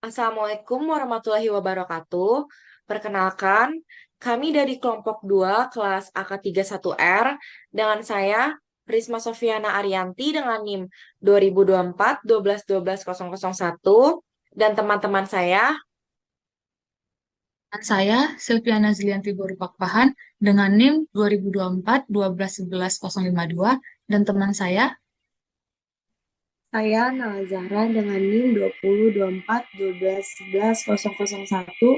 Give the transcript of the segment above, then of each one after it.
Assalamualaikum warahmatullahi wabarakatuh. Perkenalkan, kami dari kelompok 2 kelas AK31R dengan saya Risma Sofiana Arianti dengan NIM 2024 1212001 dan teman-teman saya. Dan saya, Silviana Zilianti Borupakpahan, dengan NIM 2024 1211052, dan teman saya, Saya Nala Zahra dengan NIM 2024 1211001.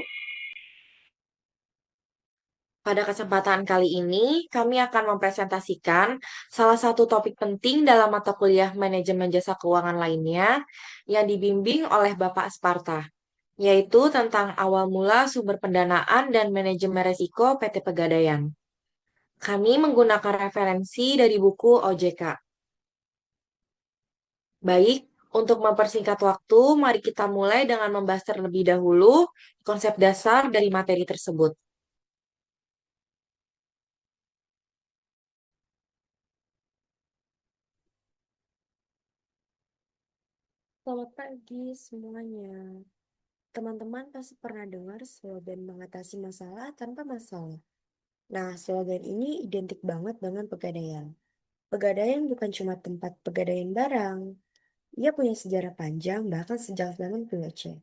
Pada kesempatan kali ini, kami akan mempresentasikan salah satu topik penting dalam mata kuliah manajemen jasa keuangan lainnya yang dibimbing oleh Bapak Sparta, yaitu tentang awal mula sumber pendanaan dan manajemen resiko PT Pegadaian. Kami menggunakan referensi dari buku OJK. Baik, untuk mempersingkat waktu, mari kita mulai dengan membahas terlebih dahulu konsep dasar dari materi tersebut. Selamat pagi semuanya. Teman-teman pasti pernah dengar slogan mengatasi masalah tanpa masalah. Nah, slogan ini identik banget dengan Pegadaian. Pegadaian bukan cuma tempat pegadaian barang. Ia punya sejarah panjang bahkan sejak zaman POC.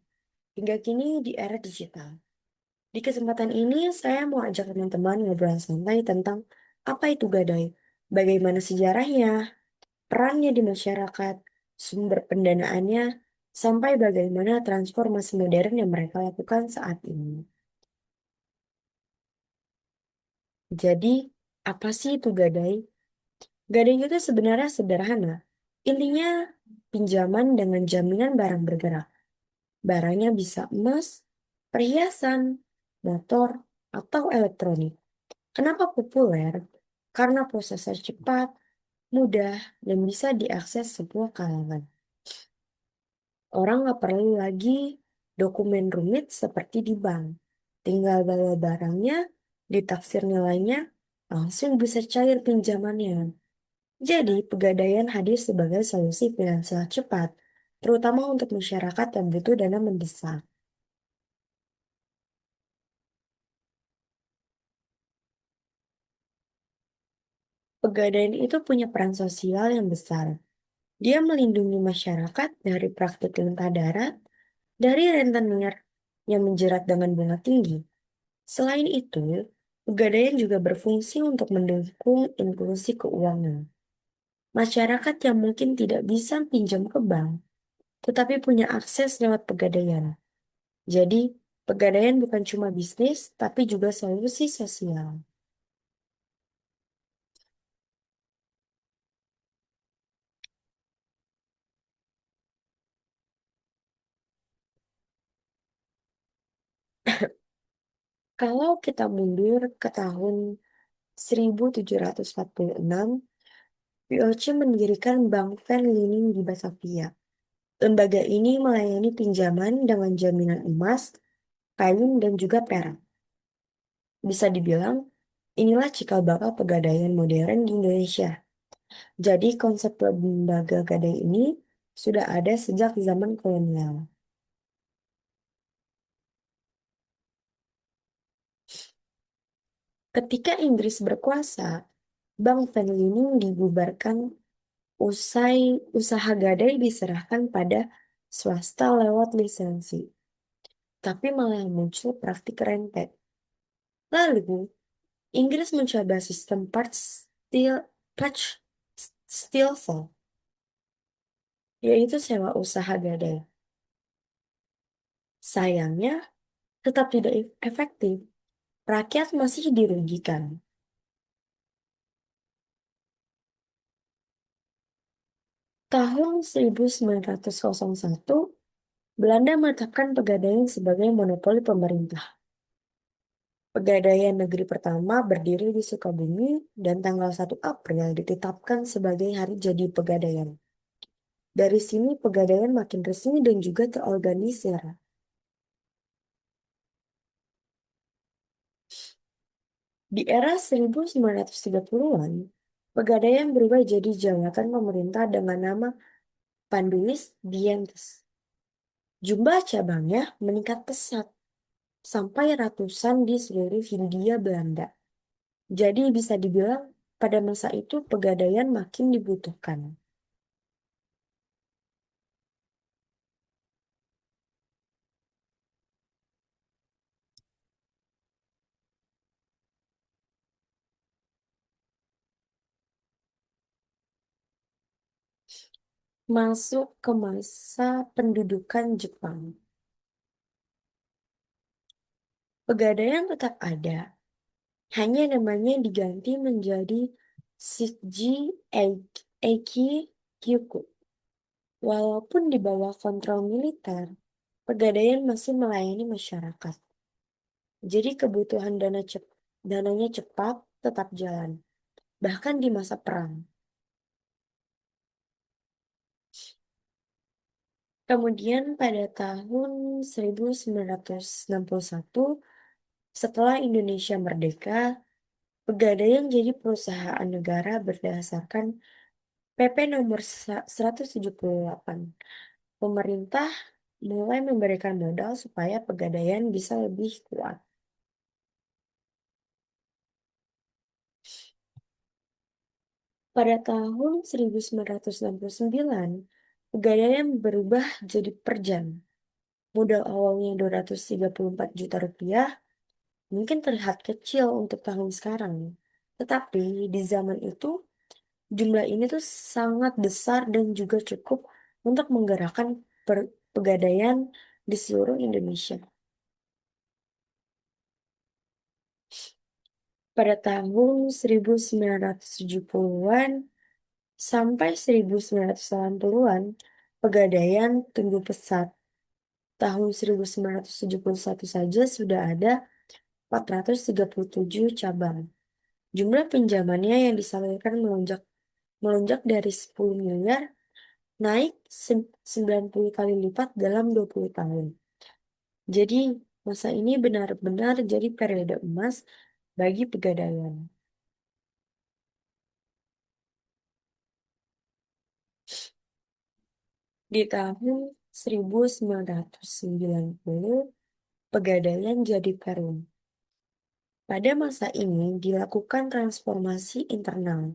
Hingga kini di era digital. Di kesempatan ini, saya mau ajak teman-teman ngobrol santai tentang apa itu gadai, bagaimana sejarahnya, perannya di masyarakat, sumber pendanaannya, sampai bagaimana transformasi modern yang mereka lakukan saat ini. Jadi, apa sih itu gadai? Gadai itu sebenarnya sederhana. Intinya, pinjaman dengan jaminan barang bergerak. Barangnya bisa emas, perhiasan, motor, atau elektronik. Kenapa populer? Karena prosesnya cepat, mudah, dan bisa diakses semua kalangan. Orang nggak perlu lagi dokumen rumit seperti di bank. Tinggal bawa barangnya, ditaksir nilainya, langsung bisa cair pinjamannya. Jadi, Pegadaian hadir sebagai solusi finansial cepat, terutama untuk masyarakat yang butuh dana mendesak. Pegadaian itu punya peran sosial yang besar. Dia melindungi masyarakat dari praktik lintah darat, dari rentenir yang menjerat dengan bunga tinggi. Selain itu, Pegadaian juga berfungsi untuk mendukung inklusi keuangan. Masyarakat yang mungkin tidak bisa pinjam ke bank, tetapi punya akses lewat Pegadaian. Jadi, Pegadaian bukan cuma bisnis, tapi juga solusi sosial. Kalau kita mundur ke tahun 1746, POC mendirikan Bank Van Liening di Batavia. Lembaga ini melayani pinjaman dengan jaminan emas, kain, dan juga perak. Bisa dibilang, inilah cikal bakal pegadaian modern di Indonesia. Jadi konsep lembaga gadai ini sudah ada sejak zaman kolonial. Ketika Inggris berkuasa, Bank Van Liening dibubarkan usai usaha gadai diserahkan pada swasta lewat lisensi. Tapi malah muncul praktik rente. Lalu, Inggris mencoba sistem patch steel sale, yaitu sewa usaha gadai. Sayangnya, tetap tidak efektif. Rakyat masih dirugikan. Tahun 1901, Belanda menetapkan Pegadaian sebagai monopoli pemerintah. Pegadaian Negeri Pertama berdiri di Sukabumi dan tanggal 1 April ditetapkan sebagai hari jadi Pegadaian. Dari sini Pegadaian makin resmi dan juga terorganisir. Di era 1930-an, Pegadaian berubah jadi jabatan pemerintah dengan nama Panduis Dientes. Jumlah cabangnya meningkat pesat sampai ratusan di seluruh Hindia Belanda. Jadi bisa dibilang pada masa itu pegadaian makin dibutuhkan. Masuk ke masa pendudukan Jepang. Pegadaian tetap ada, hanya namanya diganti menjadi Shiki Eiki Kyuku. Walaupun di bawah kontrol militer, pegadaian masih melayani masyarakat. Jadi kebutuhan dananya cepat tetap jalan, bahkan di masa perang. Kemudian pada tahun 1961, setelah Indonesia merdeka, Pegadaian jadi perusahaan negara berdasarkan PP nomor 178. Pemerintah mulai memberikan modal supaya pegadaian bisa lebih kuat. Pada tahun 1969, pegadaian berubah jadi perjan. Modal awalnya 234 juta rupiah mungkin terlihat kecil untuk tahun sekarang. Tetapi di zaman itu jumlah ini tuh sangat besar dan juga cukup untuk menggerakkan pegadaian di seluruh Indonesia. Pada tahun 1970-an sampai 1980-an, pegadaian tumbuh pesat. Tahun 1971 saja sudah ada 437 cabang. Jumlah pinjamannya yang disalurkan melonjak dari 10 miliar naik 90 kali lipat dalam 20 tahun. Jadi masa ini benar-benar jadi periode emas bagi pegadaian. Di tahun 1990, pegadaian jadi perum. Pada masa ini dilakukan transformasi internal,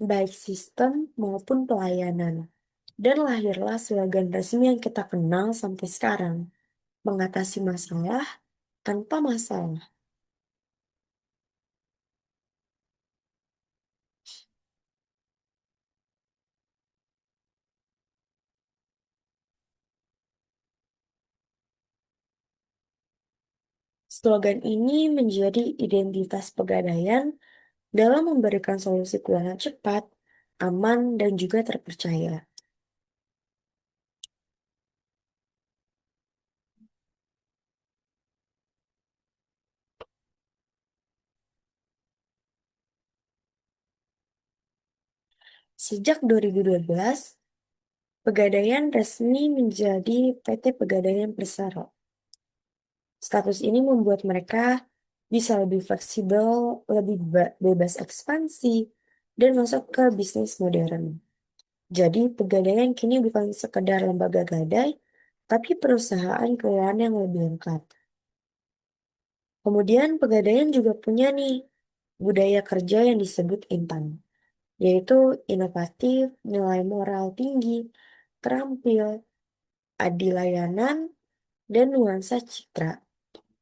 baik sistem maupun pelayanan. Dan lahirlah slogan resmi yang kita kenal sampai sekarang, mengatasi masalah tanpa masalah. Slogan ini menjadi identitas pegadaian dalam memberikan solusi keuangan cepat, aman, dan juga terpercaya. Sejak 2012, Pegadaian resmi menjadi PT Pegadaian Persero. Status ini membuat mereka bisa lebih fleksibel, lebih bebas ekspansi, dan masuk ke bisnis modern. Jadi Pegadaian kini bukan sekedar lembaga gadai, tapi perusahaan keuangan yang lebih lengkap. Kemudian Pegadaian juga punya nih budaya kerja yang disebut INTAN, yaitu inovatif, nilai moral tinggi, terampil, adil layanan, dan nuansa citra.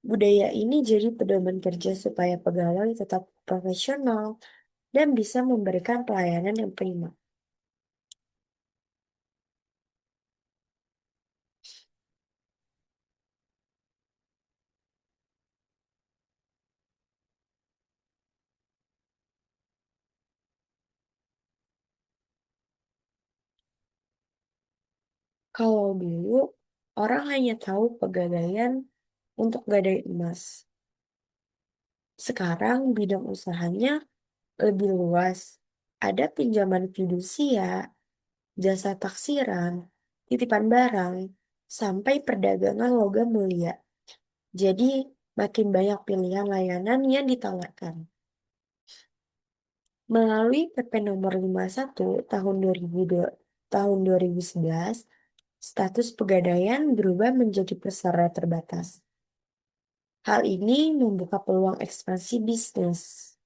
Budaya ini jadi pedoman kerja supaya pegawai tetap profesional dan bisa memberikan pelayanan yang prima. Kalau dulu, orang hanya tahu pegadaian untuk gadai emas. Sekarang bidang usahanya lebih luas. Ada pinjaman fidusia, jasa taksiran, titipan barang, sampai perdagangan logam mulia. Jadi, makin banyak pilihan layanan yang ditawarkan. Melalui PP nomor 51 tahun 2002, tahun 2011, status pegadaian berubah menjadi peserta terbatas. Hal ini membuka peluang ekspansi bisnis.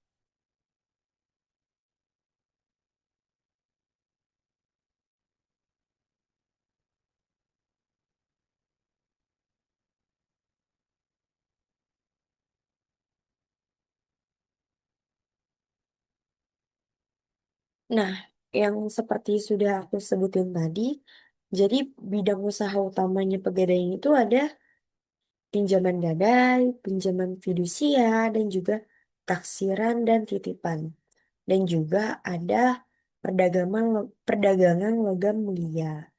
Nah, yang seperti sudah aku sebutin tadi, jadi bidang usaha utamanya Pegadaian itu ada pinjaman gadai, pinjaman fidusia, dan juga taksiran dan titipan. Dan juga ada perdagangan logam mulia.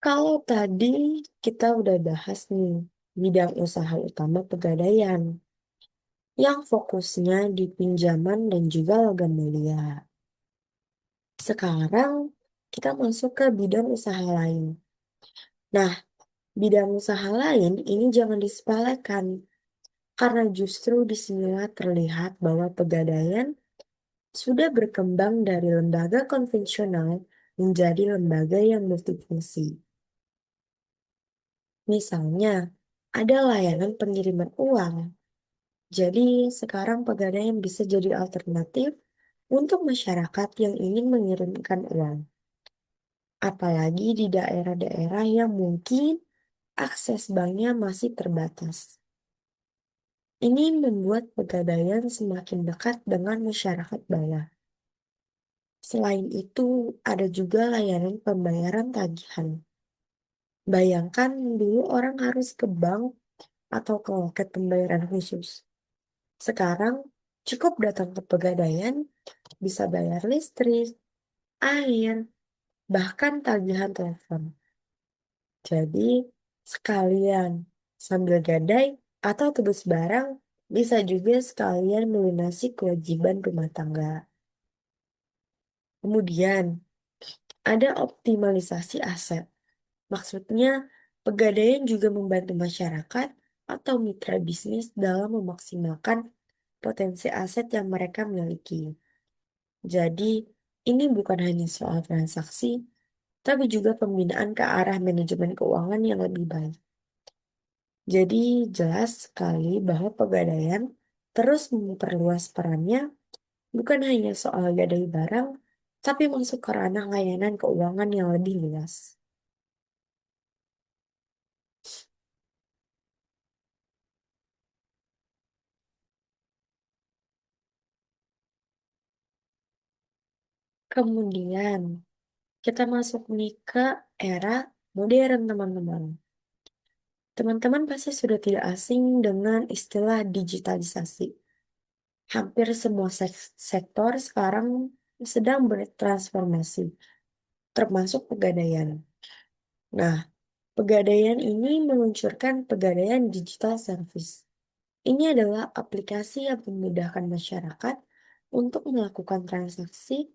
Kalau tadi kita udah bahas nih bidang usaha utama Pegadaian yang fokusnya di pinjaman dan juga logam mulia. Sekarang kita masuk ke bidang usaha lain. Nah, bidang usaha lain ini jangan disepelekan karena justru disinilah terlihat bahwa Pegadaian sudah berkembang dari lembaga konvensional menjadi lembaga yang multifungsi. Misalnya, ada layanan pengiriman uang. Jadi, sekarang Pegadaian bisa jadi alternatif untuk masyarakat yang ingin mengirimkan uang. Apalagi di daerah-daerah yang mungkin akses banknya masih terbatas. Ini membuat Pegadaian semakin dekat dengan masyarakat bawah. Selain itu, ada juga layanan pembayaran tagihan. Bayangkan dulu orang harus ke bank atau ke loket pembayaran khusus. Sekarang cukup datang ke Pegadaian, bisa bayar listrik, air, bahkan tagihan telepon. Jadi, sekalian sambil gadai atau tebus barang, bisa juga sekalian melunasi kewajiban rumah tangga. Kemudian, ada optimalisasi aset. Maksudnya, Pegadaian juga membantu masyarakat atau mitra bisnis dalam memaksimalkan potensi aset yang mereka miliki. Jadi, ini bukan hanya soal transaksi, tapi juga pembinaan ke arah manajemen keuangan yang lebih baik. Jadi, jelas sekali bahwa Pegadaian terus memperluas perannya bukan hanya soal gadai barang, tapi masuk ke ranah layanan keuangan yang lebih luas. Kemudian, kita masuk nih ke era modern, teman-teman. Teman-teman pasti sudah tidak asing dengan istilah digitalisasi. Hampir semua sektor sekarang sedang bertransformasi, termasuk Pegadaian. Nah, Pegadaian ini meluncurkan Pegadaian Digital Service. Ini adalah aplikasi yang memudahkan masyarakat untuk melakukan transaksi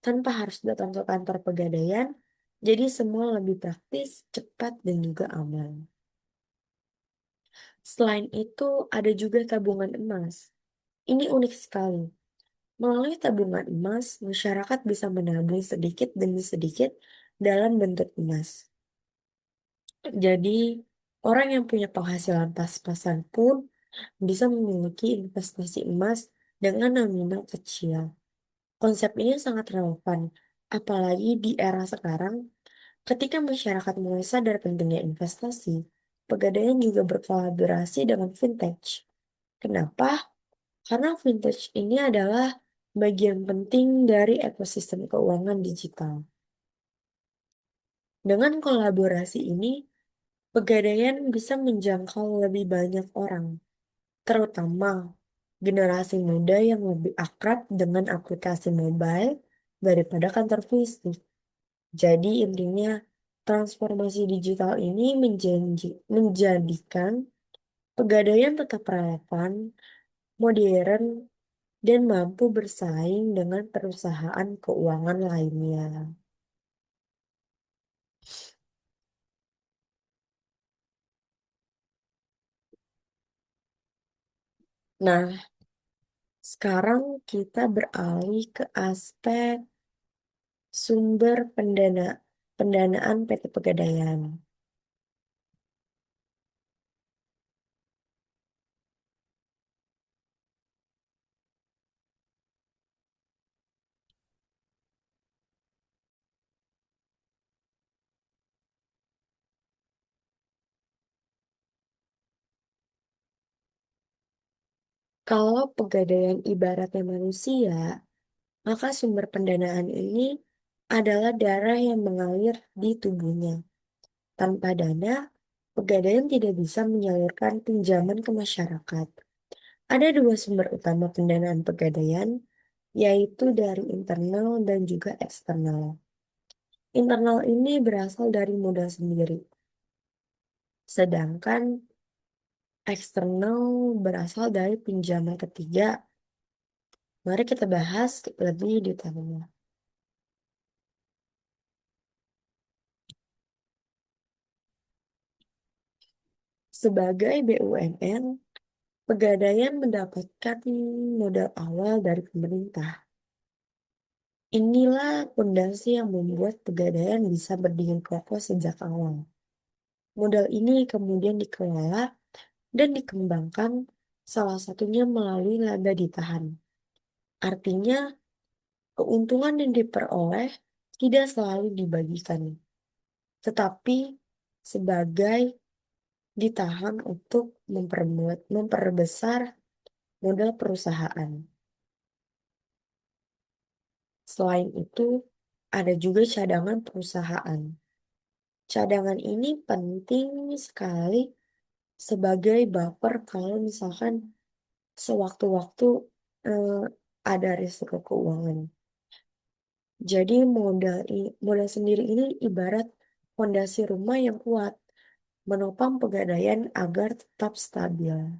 tanpa harus datang ke kantor Pegadaian, jadi semua lebih praktis, cepat, dan juga aman. Selain itu, ada juga tabungan emas. Ini unik sekali. Melalui tabungan emas, masyarakat bisa menabung sedikit demi sedikit dalam bentuk emas. Jadi, orang yang punya penghasilan pas-pasan pun bisa memiliki investasi emas dengan nominal kecil. Konsep ini sangat relevan, apalagi di era sekarang ketika masyarakat mulai sadar pentingnya investasi. Pegadaian juga berkolaborasi dengan vintage. Kenapa? Karena vintage ini adalah bagian penting dari ekosistem keuangan digital. Dengan kolaborasi ini, Pegadaian bisa menjangkau lebih banyak orang, terutama generasi muda yang lebih akrab dengan aplikasi mobile daripada kantor fisik. Jadi intinya, transformasi digital ini menjadikan Pegadaian tetap relevan, modern, dan mampu bersaing dengan perusahaan keuangan lainnya. Nah, sekarang kita beralih ke aspek sumber pendanaan PT Pegadaian. Kalau Pegadaian ibaratnya manusia, maka sumber pendanaan ini adalah darah yang mengalir di tubuhnya. Tanpa dana, Pegadaian tidak bisa menyalurkan pinjaman ke masyarakat. Ada dua sumber utama pendanaan Pegadaian, yaitu dari internal dan juga eksternal. Internal ini berasal dari modal sendiri, sedangkan eksternal berasal dari pinjaman ketiga. Mari kita bahas lebih detailnya. Sebagai BUMN, Pegadaian mendapatkan modal awal dari pemerintah. Inilah fondasi yang membuat Pegadaian bisa berdiri kokoh sejak awal. Modal ini kemudian dikelola dan dikembangkan, salah satunya melalui laba ditahan. Artinya, keuntungan yang diperoleh tidak selalu dibagikan, tetapi sebagai ditahan untuk memperbesar modal perusahaan. Selain itu, ada juga cadangan perusahaan. Cadangan ini penting sekali sebagai buffer kalau misalkan sewaktu-waktu eh, ada risiko keuangan. Jadi modal sendiri ini ibarat fondasi rumah yang kuat, menopang Pegadaian agar tetap stabil.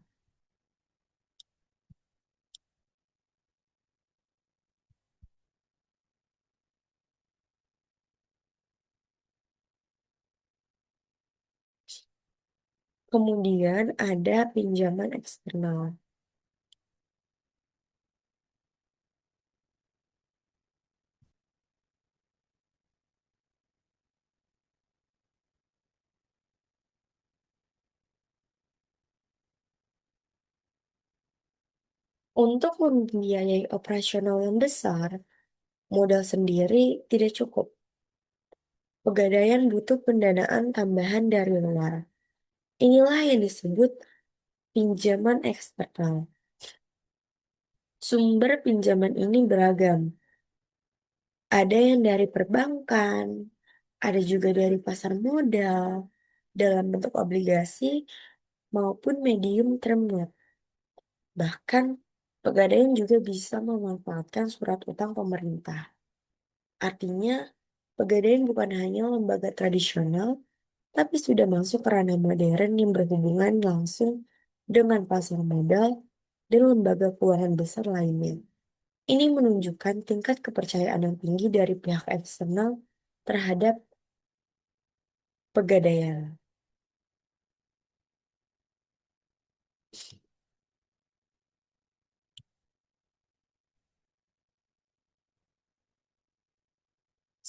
Kemudian ada pinjaman eksternal. Untuk membiayai operasional yang besar, modal sendiri tidak cukup. Pegadaian butuh pendanaan tambahan dari luar. Inilah yang disebut pinjaman eksternal. Sumber pinjaman ini beragam. Ada yang dari perbankan, ada juga dari pasar modal, dalam bentuk obligasi maupun medium term note. Bahkan, Pegadaian juga bisa memanfaatkan surat utang pemerintah. Artinya, Pegadaian bukan hanya lembaga tradisional, tapi sudah masuk ke ranah modern yang berhubungan langsung dengan pasar modal dan lembaga keuangan besar lainnya. Ini menunjukkan tingkat kepercayaan yang tinggi dari pihak eksternal terhadap Pegadaian.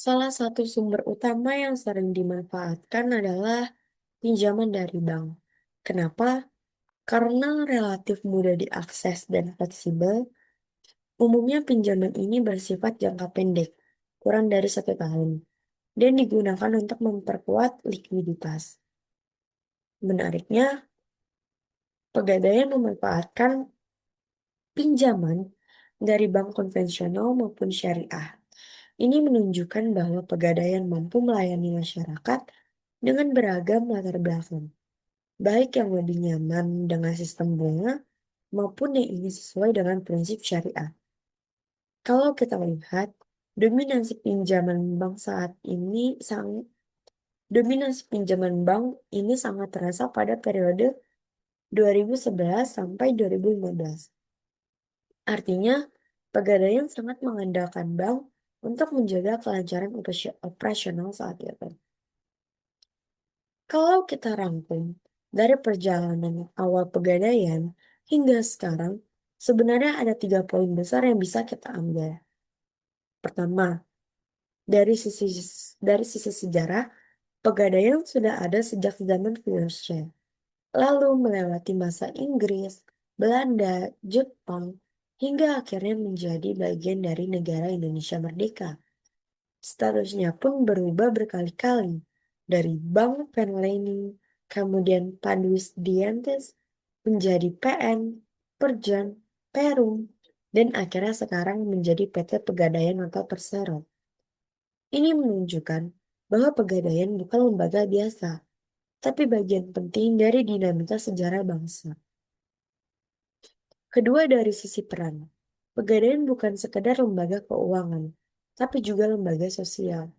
Salah satu sumber utama yang sering dimanfaatkan adalah pinjaman dari bank. Kenapa? Karena relatif mudah diakses dan fleksibel, umumnya pinjaman ini bersifat jangka pendek, kurang dari 1 tahun, dan digunakan untuk memperkuat likuiditas. Menariknya, Pegadaian memanfaatkan pinjaman dari bank konvensional maupun syariah. Ini menunjukkan bahwa Pegadaian mampu melayani masyarakat dengan beragam latar belakang, baik yang lebih nyaman dengan sistem bunga maupun yang ingin sesuai dengan prinsip syariah. Kalau kita lihat, dominasi pinjaman bank saat ini sangat dominasi pinjaman bank ini sangat terasa pada periode 2011 sampai 2015. Artinya, Pegadaian sangat mengandalkan bank untuk menjaga kelancaran operasional saat itu. Kalau kita rangkum dari perjalanan awal Pegadaian hingga sekarang, Sebenarnya ada 3 poin besar yang bisa kita ambil. Pertama, dari sisi sejarah, Pegadaian sudah ada sejak zaman First, lalu melewati masa Inggris, Belanda, Jepang, hingga akhirnya menjadi bagian dari negara Indonesia merdeka. Statusnya pun berubah berkali-kali, dari Bank Penleni, kemudian Padus Dientes, menjadi PN, Perjan, Perum, dan akhirnya sekarang menjadi PT Pegadaian atau Persero. Ini menunjukkan bahwa Pegadaian bukan lembaga biasa, tapi bagian penting dari dinamika sejarah bangsa. Kedua, dari sisi peran, Pegadaian bukan sekedar lembaga keuangan, tapi juga lembaga sosial.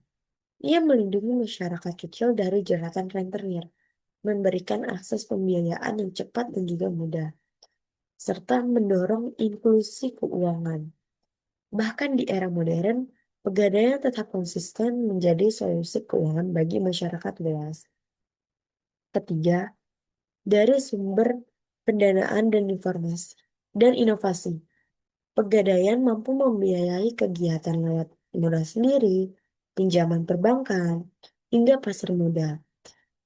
Ia melindungi masyarakat kecil dari jeratan rentenir, memberikan akses pembiayaan yang cepat dan juga mudah, serta mendorong inklusi keuangan. Bahkan di era modern, Pegadaian tetap konsisten menjadi solusi keuangan bagi masyarakat luas. Ketiga, dari sumber pendanaan dan informasi dan inovasi, Pegadaian mampu membiayai kegiatan lewat modal sendiri, pinjaman perbankan, hingga pasar modal.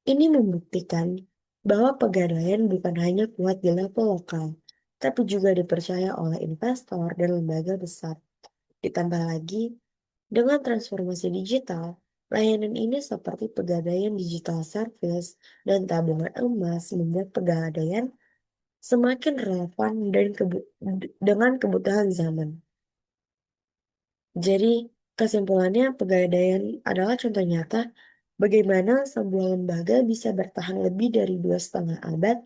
Ini membuktikan bahwa Pegadaian bukan hanya kuat di level lokal, tapi juga dipercaya oleh investor dan lembaga besar. Ditambah lagi, dengan transformasi digital, layanan ini seperti Pegadaian Digital Service dan tabungan emas membuat Pegadaian semakin relevan dan dengan kebutuhan zaman. Jadi, kesimpulannya Pegadaian adalah contoh nyata bagaimana sebuah lembaga bisa bertahan lebih dari 2,5 abad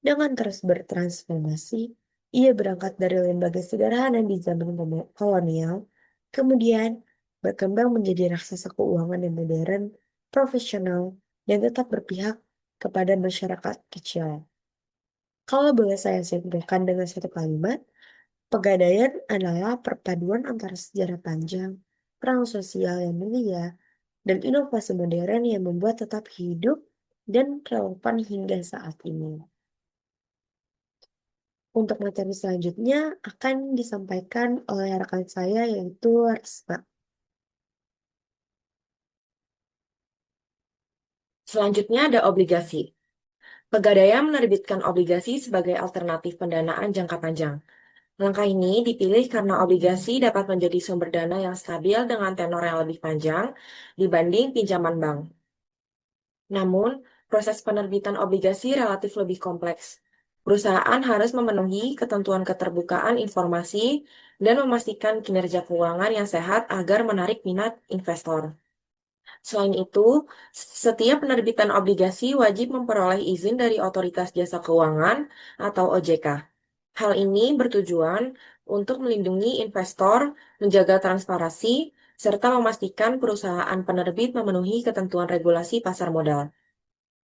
dengan terus bertransformasi. Ia berangkat dari lembaga sederhana di zaman kolonial, kemudian berkembang menjadi raksasa keuangan yang modern, profesional, dan tetap berpihak kepada masyarakat kecil. Kalau boleh saya simpulkan dengan satu kalimat, Pegadaian adalah perpaduan antara sejarah panjang, perang sosial yang mulia, dan inovasi modern yang membuat tetap hidup dan relevan hingga saat ini. Untuk materi selanjutnya akan disampaikan oleh rekan saya yaitu Resma. Selanjutnya ada obligasi. Pegadaian menerbitkan obligasi sebagai alternatif pendanaan jangka panjang. Langkah ini dipilih karena obligasi dapat menjadi sumber dana yang stabil dengan tenor yang lebih panjang dibanding pinjaman bank. Namun, proses penerbitan obligasi relatif lebih kompleks. Perusahaan harus memenuhi ketentuan keterbukaan informasi dan memastikan kinerja keuangan yang sehat agar menarik minat investor. Selain itu, setiap penerbitan obligasi wajib memperoleh izin dari Otoritas Jasa Keuangan atau OJK. Hal ini bertujuan untuk melindungi investor, menjaga transparansi, serta memastikan perusahaan penerbit memenuhi ketentuan regulasi pasar modal.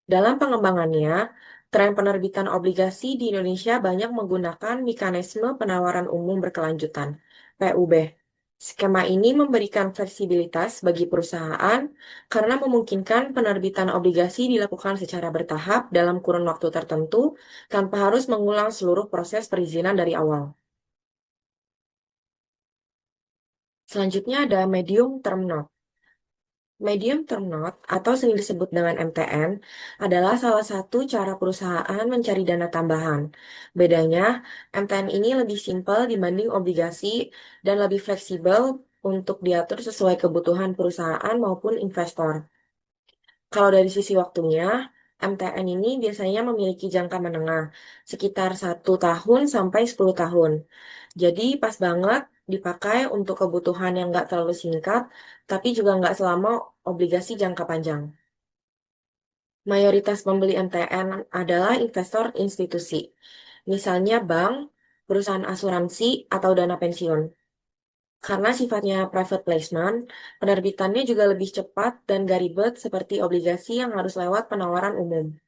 Dalam pengembangannya, tren penerbitan obligasi di Indonesia banyak menggunakan mekanisme penawaran umum berkelanjutan, PUB. Skema ini memberikan fleksibilitas bagi perusahaan karena memungkinkan penerbitan obligasi dilakukan secara bertahap dalam kurun waktu tertentu tanpa harus mengulang seluruh proses perizinan dari awal. Selanjutnya ada medium term note. Medium term note atau sering disebut dengan MTN adalah salah satu cara perusahaan mencari dana tambahan. Bedanya, MTN ini lebih simpel dibanding obligasi dan lebih fleksibel untuk diatur sesuai kebutuhan perusahaan maupun investor. Kalau dari sisi waktunya, MTN ini biasanya memiliki jangka menengah, sekitar 1 tahun sampai 10 tahun. Jadi pas banget dipakai untuk kebutuhan yang nggak terlalu singkat, tapi juga nggak selama obligasi jangka panjang. Mayoritas pembeli MTN adalah investor institusi, misalnya bank, perusahaan asuransi, atau dana pensiun. Karena sifatnya private placement, penerbitannya juga lebih cepat dan gak ribet seperti obligasi yang harus lewat penawaran umum.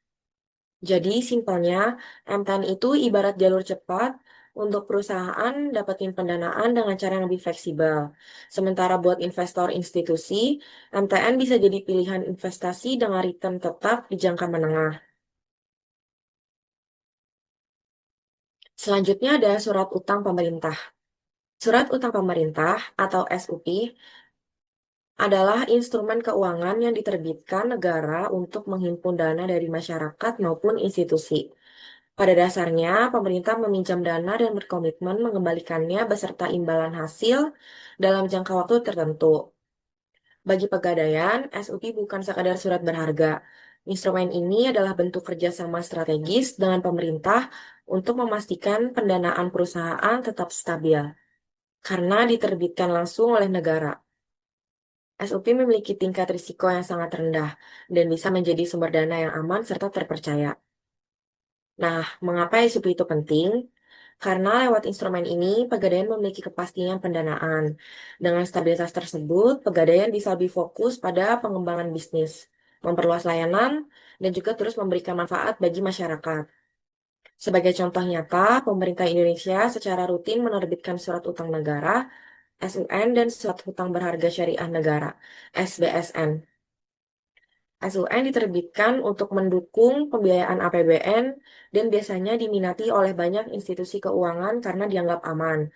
Jadi, simpelnya, MTN itu ibarat jalur cepat untuk perusahaan dapetin pendanaan dengan cara yang lebih fleksibel. Sementara buat investor institusi, MTN bisa jadi pilihan investasi dengan return tetap di jangka menengah. Selanjutnya ada surat utang pemerintah. Surat utang pemerintah atau SUP adalah instrumen keuangan yang diterbitkan negara untuk menghimpun dana dari masyarakat maupun institusi. Pada dasarnya, pemerintah meminjam dana dan berkomitmen mengembalikannya beserta imbalan hasil dalam jangka waktu tertentu. Bagi Pegadaian, SUP bukan sekadar surat berharga. Instrumen ini adalah bentuk kerjasama strategis dengan pemerintah untuk memastikan pendanaan perusahaan tetap stabil, karena diterbitkan langsung oleh negara. SUP memiliki tingkat risiko yang sangat rendah dan bisa menjadi sumber dana yang aman serta terpercaya. Nah, mengapa SUP itu penting? Karena lewat instrumen ini, Pegadaian memiliki kepastian pendanaan. Dengan stabilitas tersebut, Pegadaian bisa lebih fokus pada pengembangan bisnis, memperluas layanan, dan juga terus memberikan manfaat bagi masyarakat. Sebagai contoh nyata, pemerintah Indonesia secara rutin menerbitkan surat utang negara, SUN, dan surat hutang berharga syariah negara, SBSN. SUN diterbitkan untuk mendukung pembiayaan APBN dan biasanya diminati oleh banyak institusi keuangan karena dianggap aman.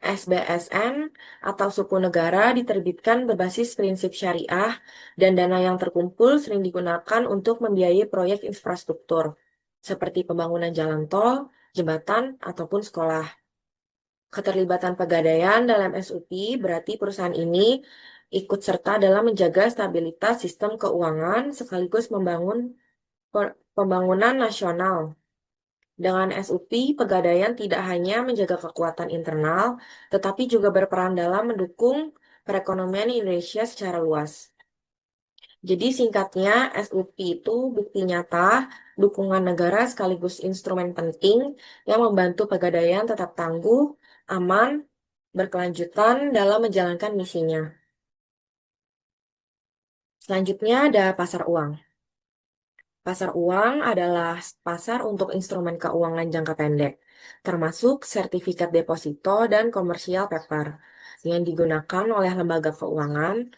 SBSN atau suku negara diterbitkan berbasis prinsip syariah dan dana yang terkumpul sering digunakan untuk membiayai proyek infrastruktur seperti pembangunan jalan tol, jembatan, ataupun sekolah. Keterlibatan Pegadaian dalam SUP berarti perusahaan ini ikut serta dalam menjaga stabilitas sistem keuangan sekaligus membangun pembangunan nasional. Dengan SUP, Pegadaian tidak hanya menjaga kekuatan internal, tetapi juga berperan dalam mendukung perekonomian Indonesia secara luas. Jadi singkatnya, SUP itu bukti nyata dukungan negara sekaligus instrumen penting yang membantu Pegadaian tetap tangguh, aman, berkelanjutan dalam menjalankan misinya. Selanjutnya ada pasar uang. Pasar uang adalah pasar untuk instrumen keuangan jangka pendek, termasuk sertifikat deposito dan commercial paper yang digunakan oleh lembaga keuangan,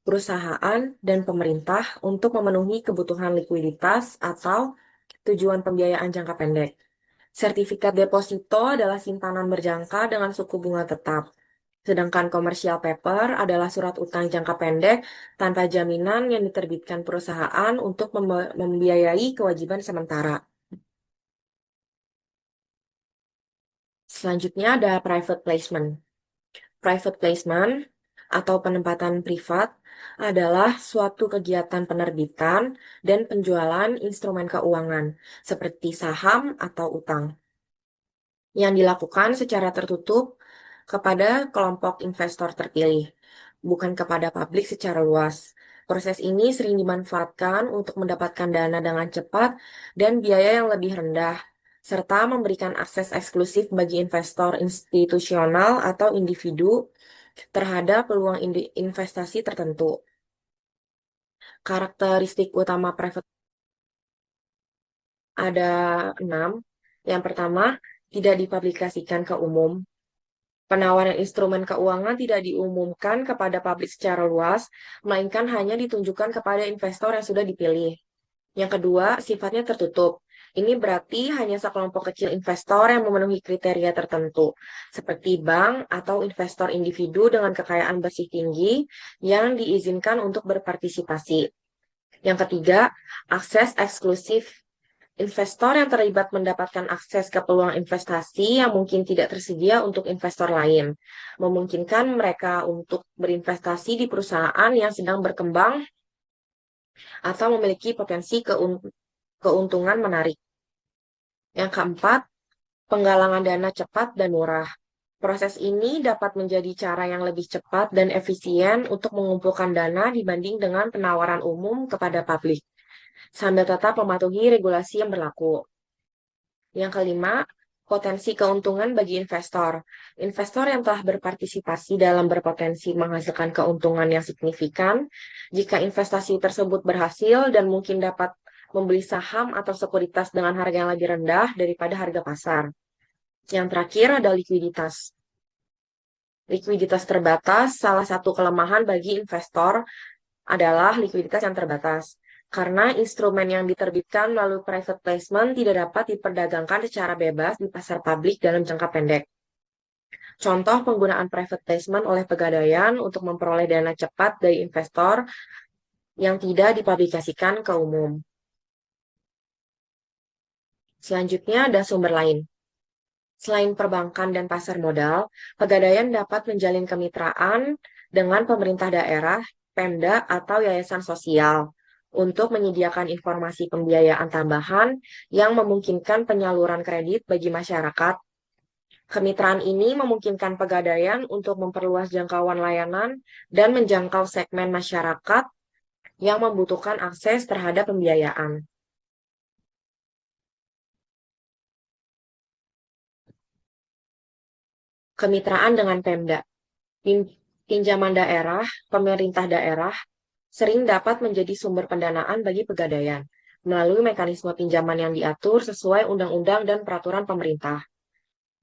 perusahaan, dan pemerintah untuk memenuhi kebutuhan likuiditas atau tujuan pembiayaan jangka pendek. Sertifikat deposito adalah simpanan berjangka dengan suku bunga tetap. Sedangkan commercial paper adalah surat utang jangka pendek tanpa jaminan yang diterbitkan perusahaan untuk membiayai kewajiban sementara. Selanjutnya ada private placement. Private placement atau penempatan privat adalah suatu kegiatan penerbitan dan penjualan instrumen keuangan seperti saham atau utang yang dilakukan secara tertutup kepada kelompok investor terpilih, bukan kepada publik secara luas. Proses ini sering dimanfaatkan untuk mendapatkan dana dengan cepat dan biaya yang lebih rendah, serta memberikan akses eksklusif bagi investor institusional atau individu terhadap peluang investasi tertentu. Karakteristik utama private ada 6. Yang pertama, tidak dipublikasikan ke umum. Penawaran instrumen keuangan tidak diumumkan kepada publik secara luas, melainkan hanya ditunjukkan kepada investor yang sudah dipilih. Yang kedua, sifatnya tertutup. Ini berarti hanya sekelompok kecil investor yang memenuhi kriteria tertentu, seperti bank atau investor individu dengan kekayaan bersih tinggi yang diizinkan untuk berpartisipasi. Yang ketiga, akses eksklusif. Investor yang terlibat mendapatkan akses ke peluang investasi yang mungkin tidak tersedia untuk investor lain, memungkinkan mereka untuk berinvestasi di perusahaan yang sedang berkembang atau memiliki potensi keuntungan menarik. Yang keempat, penggalangan dana cepat dan murah. Proses ini dapat menjadi cara yang lebih cepat dan efisien untuk mengumpulkan dana dibanding dengan penawaran umum kepada publik, sambil tetap mematuhi regulasi yang berlaku. Yang kelima, potensi keuntungan bagi investor. Investor yang telah berpartisipasi dalam berpotensi menghasilkan keuntungan yang signifikan jika investasi tersebut berhasil dan mungkin dapat membeli saham atau sekuritas dengan harga yang lebih rendah daripada harga pasar. Yang terakhir ada likuiditas. Likuiditas terbatas, salah satu kelemahan bagi investor adalah likuiditas yang terbatas. karena instrumen yang diterbitkan melalui private placement tidak dapat diperdagangkan secara bebas di pasar publik dalam jangka pendek. Contoh penggunaan private placement oleh Pegadaian untuk memperoleh dana cepat dari investor yang tidak dipublikasikan ke umum. Selanjutnya ada sumber lain. Selain perbankan dan pasar modal, Pegadaian dapat menjalin kemitraan dengan pemerintah daerah, Pemda, atau yayasan sosial untuk menyediakan informasi pembiayaan tambahan yang memungkinkan penyaluran kredit bagi masyarakat. Kemitraan ini memungkinkan Pegadaian untuk memperluas jangkauan layanan dan menjangkau segmen masyarakat yang membutuhkan akses terhadap pembiayaan. Kemitraan dengan Pemda. Pinjaman daerah, pemerintah daerah, sering dapat menjadi sumber pendanaan bagi Pegadaian melalui mekanisme pinjaman yang diatur sesuai undang-undang dan peraturan pemerintah.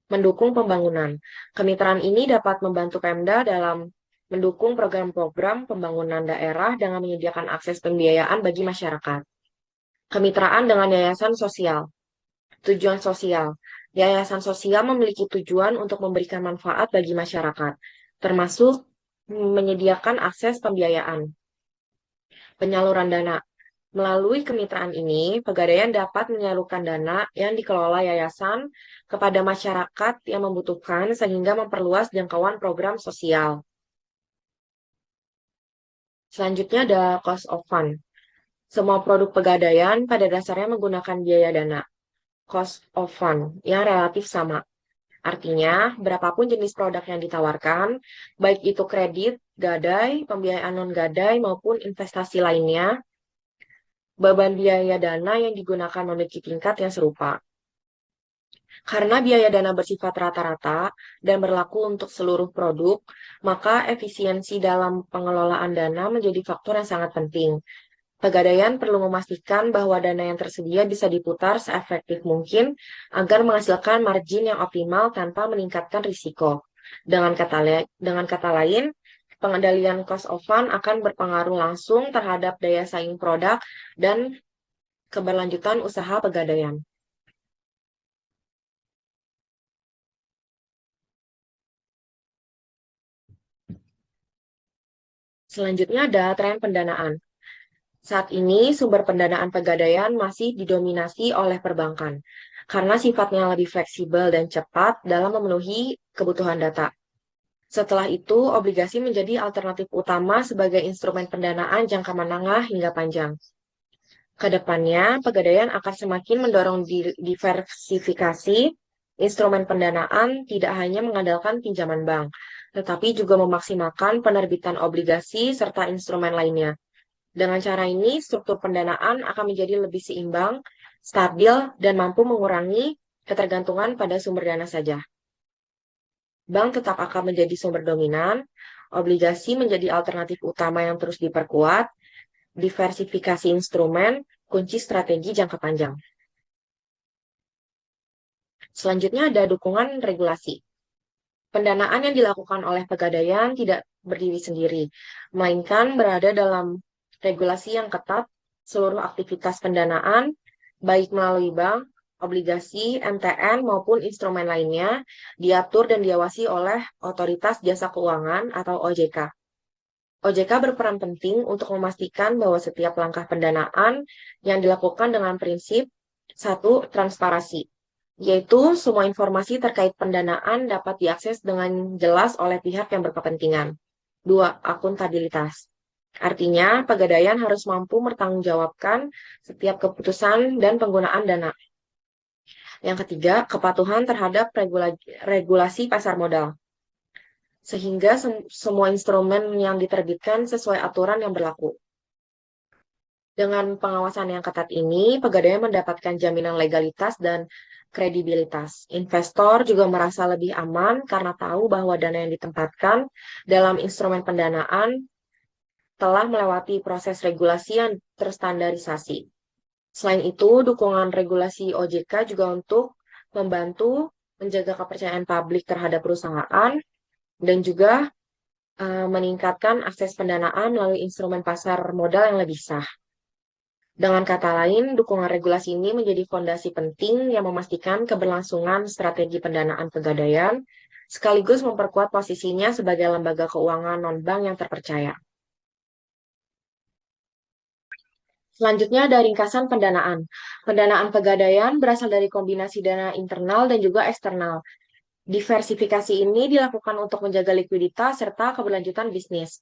Mendukung pembangunan. Kemitraan ini dapat membantu Pemda dalam mendukung program-program pembangunan daerah dengan menyediakan akses pembiayaan bagi masyarakat. Kemitraan dengan yayasan sosial. Tujuan sosial. Yayasan sosial memiliki tujuan untuk memberikan manfaat bagi masyarakat, termasuk menyediakan akses pembiayaan. Penyaluran dana. Melalui kemitraan ini, Pegadaian dapat menyalurkan dana yang dikelola yayasan kepada masyarakat yang membutuhkan sehingga memperluas jangkauan program sosial. Selanjutnya ada cost of fund. Semua produk Pegadaian pada dasarnya menggunakan biaya dana, cost of fund, yang relatif sama. Artinya, berapapun jenis produk yang ditawarkan, baik itu kredit, gadai, pembiayaan non-gadai, maupun investasi lainnya, beban biaya dana yang digunakan memiliki tingkat yang serupa. Karena biaya dana bersifat rata-rata dan berlaku untuk seluruh produk, maka efisiensi dalam pengelolaan dana menjadi faktor yang sangat penting. Pegadaian perlu memastikan bahwa dana yang tersedia bisa diputar seefektif mungkin agar menghasilkan margin yang optimal tanpa meningkatkan risiko. Dengan kata lain, pengendalian cost of fund akan berpengaruh langsung terhadap daya saing produk dan keberlanjutan usaha Pegadaian. Selanjutnya ada tren pendanaan. Saat ini sumber pendanaan Pegadaian masih didominasi oleh perbankan karena sifatnya lebih fleksibel dan cepat dalam memenuhi kebutuhan data. Setelah itu, obligasi menjadi alternatif utama sebagai instrumen pendanaan jangka menengah hingga panjang. Kedepannya, Pegadaian akan semakin mendorong diversifikasi instrumen pendanaan tidak hanya mengandalkan pinjaman bank, tetapi juga memaksimalkan penerbitan obligasi serta instrumen lainnya. Dengan cara ini, struktur pendanaan akan menjadi lebih seimbang, stabil, dan mampu mengurangi ketergantungan pada sumber dana saja. Bank tetap akan menjadi sumber dominan, obligasi menjadi alternatif utama yang terus diperkuat, diversifikasi instrumen, kunci strategi jangka panjang. Selanjutnya ada dukungan regulasi. Pendanaan yang dilakukan oleh Pegadaian tidak berdiri sendiri, melainkan berada dalam regulasi yang ketat. Seluruh aktivitas pendanaan, baik melalui bank, obligasi, MTN, maupun instrumen lainnya, diatur dan diawasi oleh Otoritas Jasa Keuangan atau OJK. OJK berperan penting untuk memastikan bahwa setiap langkah pendanaan yang dilakukan dengan prinsip 1. Transparansi, yaitu semua informasi terkait pendanaan dapat diakses dengan jelas oleh pihak yang berkepentingan. 2. Akuntabilitas. Artinya, Pegadaian harus mampu mempertanggungjawabkan setiap keputusan dan penggunaan dana. Yang ketiga, kepatuhan terhadap regulasi pasar modal. Sehingga semua instrumen yang diterbitkan sesuai aturan yang berlaku. Dengan pengawasan yang ketat ini, Pegadaian mendapatkan jaminan legalitas dan kredibilitas. Investor juga merasa lebih aman karena tahu bahwa dana yang ditempatkan dalam instrumen pendanaan telah melewati proses regulasi yang terstandarisasi. Selain itu, dukungan regulasi OJK juga untuk membantu menjaga kepercayaan publik terhadap perusahaan dan juga meningkatkan akses pendanaan melalui instrumen pasar modal yang lebih sah. Dengan kata lain, dukungan regulasi ini menjadi fondasi penting yang memastikan keberlangsungan strategi pendanaan pegadaian, sekaligus memperkuat posisinya sebagai lembaga keuangan non-bank yang terpercaya. Selanjutnya ada ringkasan pendanaan. Pendanaan pegadaian berasal dari kombinasi dana internal dan juga eksternal. Diversifikasi ini dilakukan untuk menjaga likuiditas serta keberlanjutan bisnis.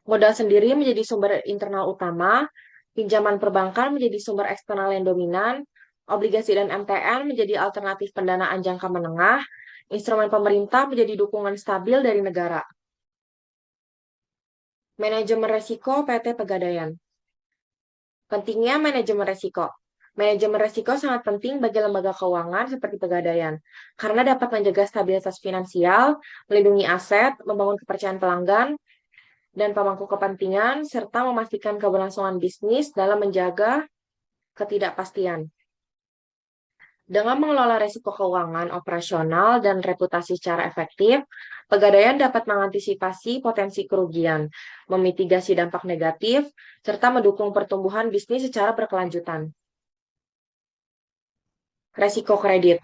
Modal sendiri menjadi sumber internal utama, pinjaman perbankan menjadi sumber eksternal yang dominan, obligasi dan MTN menjadi alternatif pendanaan jangka menengah, instrumen pemerintah menjadi dukungan stabil dari negara. Manajemen resiko PT Pegadaian. Pentingnya manajemen resiko. Manajemen resiko sangat penting bagi lembaga keuangan seperti Pegadaian, karena dapat menjaga stabilitas finansial, melindungi aset, membangun kepercayaan pelanggan, dan pemangku kepentingan, serta memastikan keberlangsungan bisnis dalam menjaga ketidakpastian. Dengan mengelola risiko keuangan operasional dan reputasi secara efektif, Pegadaian dapat mengantisipasi potensi kerugian, memitigasi dampak negatif, serta mendukung pertumbuhan bisnis secara berkelanjutan. Resiko kredit.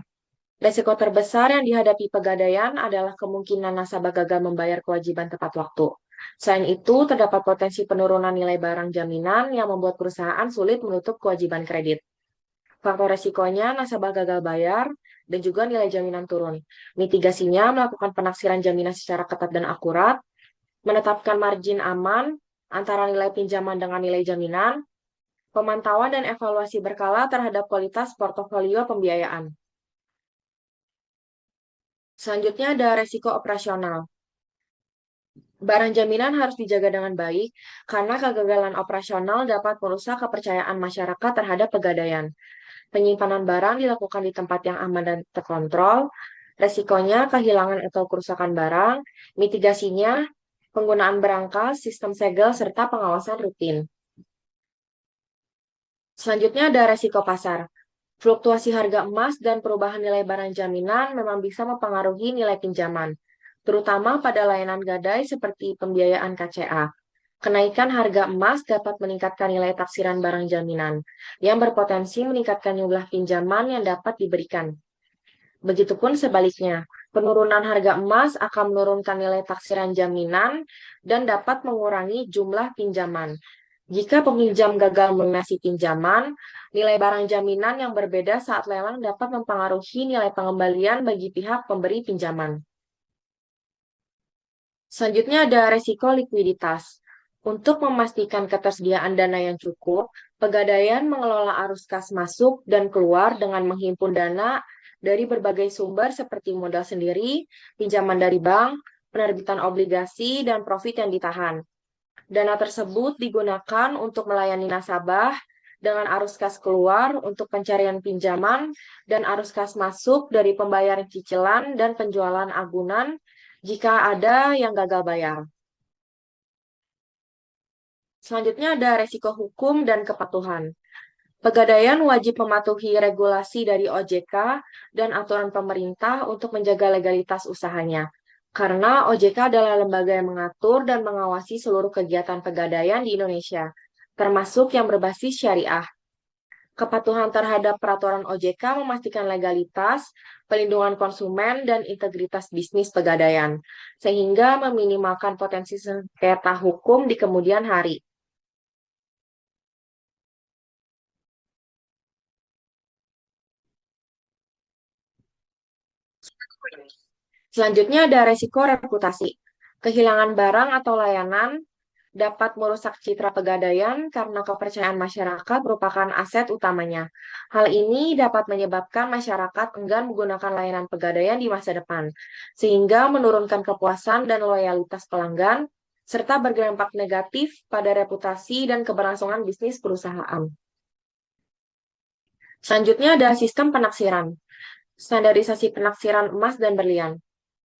Resiko terbesar yang dihadapi Pegadaian adalah kemungkinan nasabah gagal membayar kewajiban tepat waktu. Selain itu, terdapat potensi penurunan nilai barang jaminan yang membuat perusahaan sulit menutup kewajiban kredit. Faktor resikonya nasabah gagal bayar dan juga nilai jaminan turun. Mitigasinya melakukan penaksiran jaminan secara ketat dan akurat, menetapkan margin aman antara nilai pinjaman dengan nilai jaminan, pemantauan dan evaluasi berkala terhadap kualitas portofolio pembiayaan. Selanjutnya ada resiko operasional. Barang jaminan harus dijaga dengan baik karena kegagalan operasional dapat merusak kepercayaan masyarakat terhadap Pegadaian. Penyimpanan barang dilakukan di tempat yang aman dan terkontrol. Resikonya kehilangan atau kerusakan barang, mitigasinya penggunaan berangkas, sistem segel, serta pengawasan rutin. Selanjutnya ada resiko pasar. Fluktuasi harga emas dan perubahan nilai barang jaminan memang bisa mempengaruhi nilai pinjaman, terutama pada layanan gadai seperti pembiayaan KCA. Kenaikan harga emas dapat meningkatkan nilai taksiran barang jaminan, yang berpotensi meningkatkan jumlah pinjaman yang dapat diberikan. Begitupun sebaliknya, penurunan harga emas akan menurunkan nilai taksiran jaminan dan dapat mengurangi jumlah pinjaman. Jika peminjam gagal melunasi pinjaman, nilai barang jaminan yang berbeda saat lelang dapat mempengaruhi nilai pengembalian bagi pihak pemberi pinjaman. Selanjutnya ada resiko likuiditas. Untuk memastikan ketersediaan dana yang cukup, Pegadaian mengelola arus kas masuk dan keluar dengan menghimpun dana dari berbagai sumber seperti modal sendiri, pinjaman dari bank, penerbitan obligasi, dan profit yang ditahan. Dana tersebut digunakan untuk melayani nasabah dengan arus kas keluar untuk pencarian pinjaman dan arus kas masuk dari pembayaran cicilan dan penjualan agunan jika ada yang gagal bayar. Selanjutnya ada resiko hukum dan kepatuhan. Pegadaian wajib mematuhi regulasi dari OJK dan aturan pemerintah untuk menjaga legalitas usahanya. Karena OJK adalah lembaga yang mengatur dan mengawasi seluruh kegiatan pegadaian di Indonesia, termasuk yang berbasis syariah. Kepatuhan terhadap peraturan OJK memastikan legalitas, pelindungan konsumen, dan integritas bisnis pegadaian, sehingga meminimalkan potensi sengketa hukum di kemudian hari. Selanjutnya ada resiko reputasi. Kehilangan barang atau layanan dapat merusak citra pegadaian karena kepercayaan masyarakat merupakan aset utamanya. Hal ini dapat menyebabkan masyarakat enggan menggunakan layanan pegadaian di masa depan, sehingga menurunkan kepuasan dan loyalitas pelanggan, serta berdampak negatif pada reputasi dan keberlangsungan bisnis perusahaan. Selanjutnya ada sistem penaksiran. Standarisasi penaksiran emas dan berlian.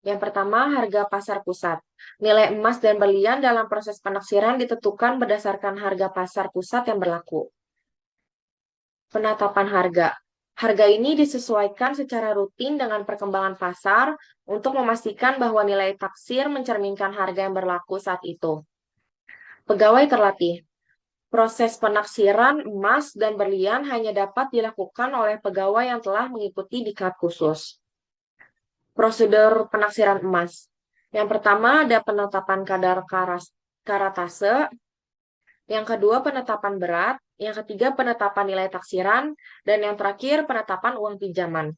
Yang pertama, harga pasar pusat. Nilai emas dan berlian dalam proses penaksiran ditentukan berdasarkan harga pasar pusat yang berlaku. Penetapan harga. Harga ini disesuaikan secara rutin dengan perkembangan pasar untuk memastikan bahwa nilai taksir mencerminkan harga yang berlaku saat itu. Pegawai terlatih. Proses penaksiran emas dan berlian hanya dapat dilakukan oleh pegawai yang telah mengikuti diklat khusus. Prosedur penaksiran emas. Yang pertama ada penetapan kadar karatase, yang kedua penetapan berat, yang ketiga penetapan nilai taksiran, dan yang terakhir penetapan uang pinjaman.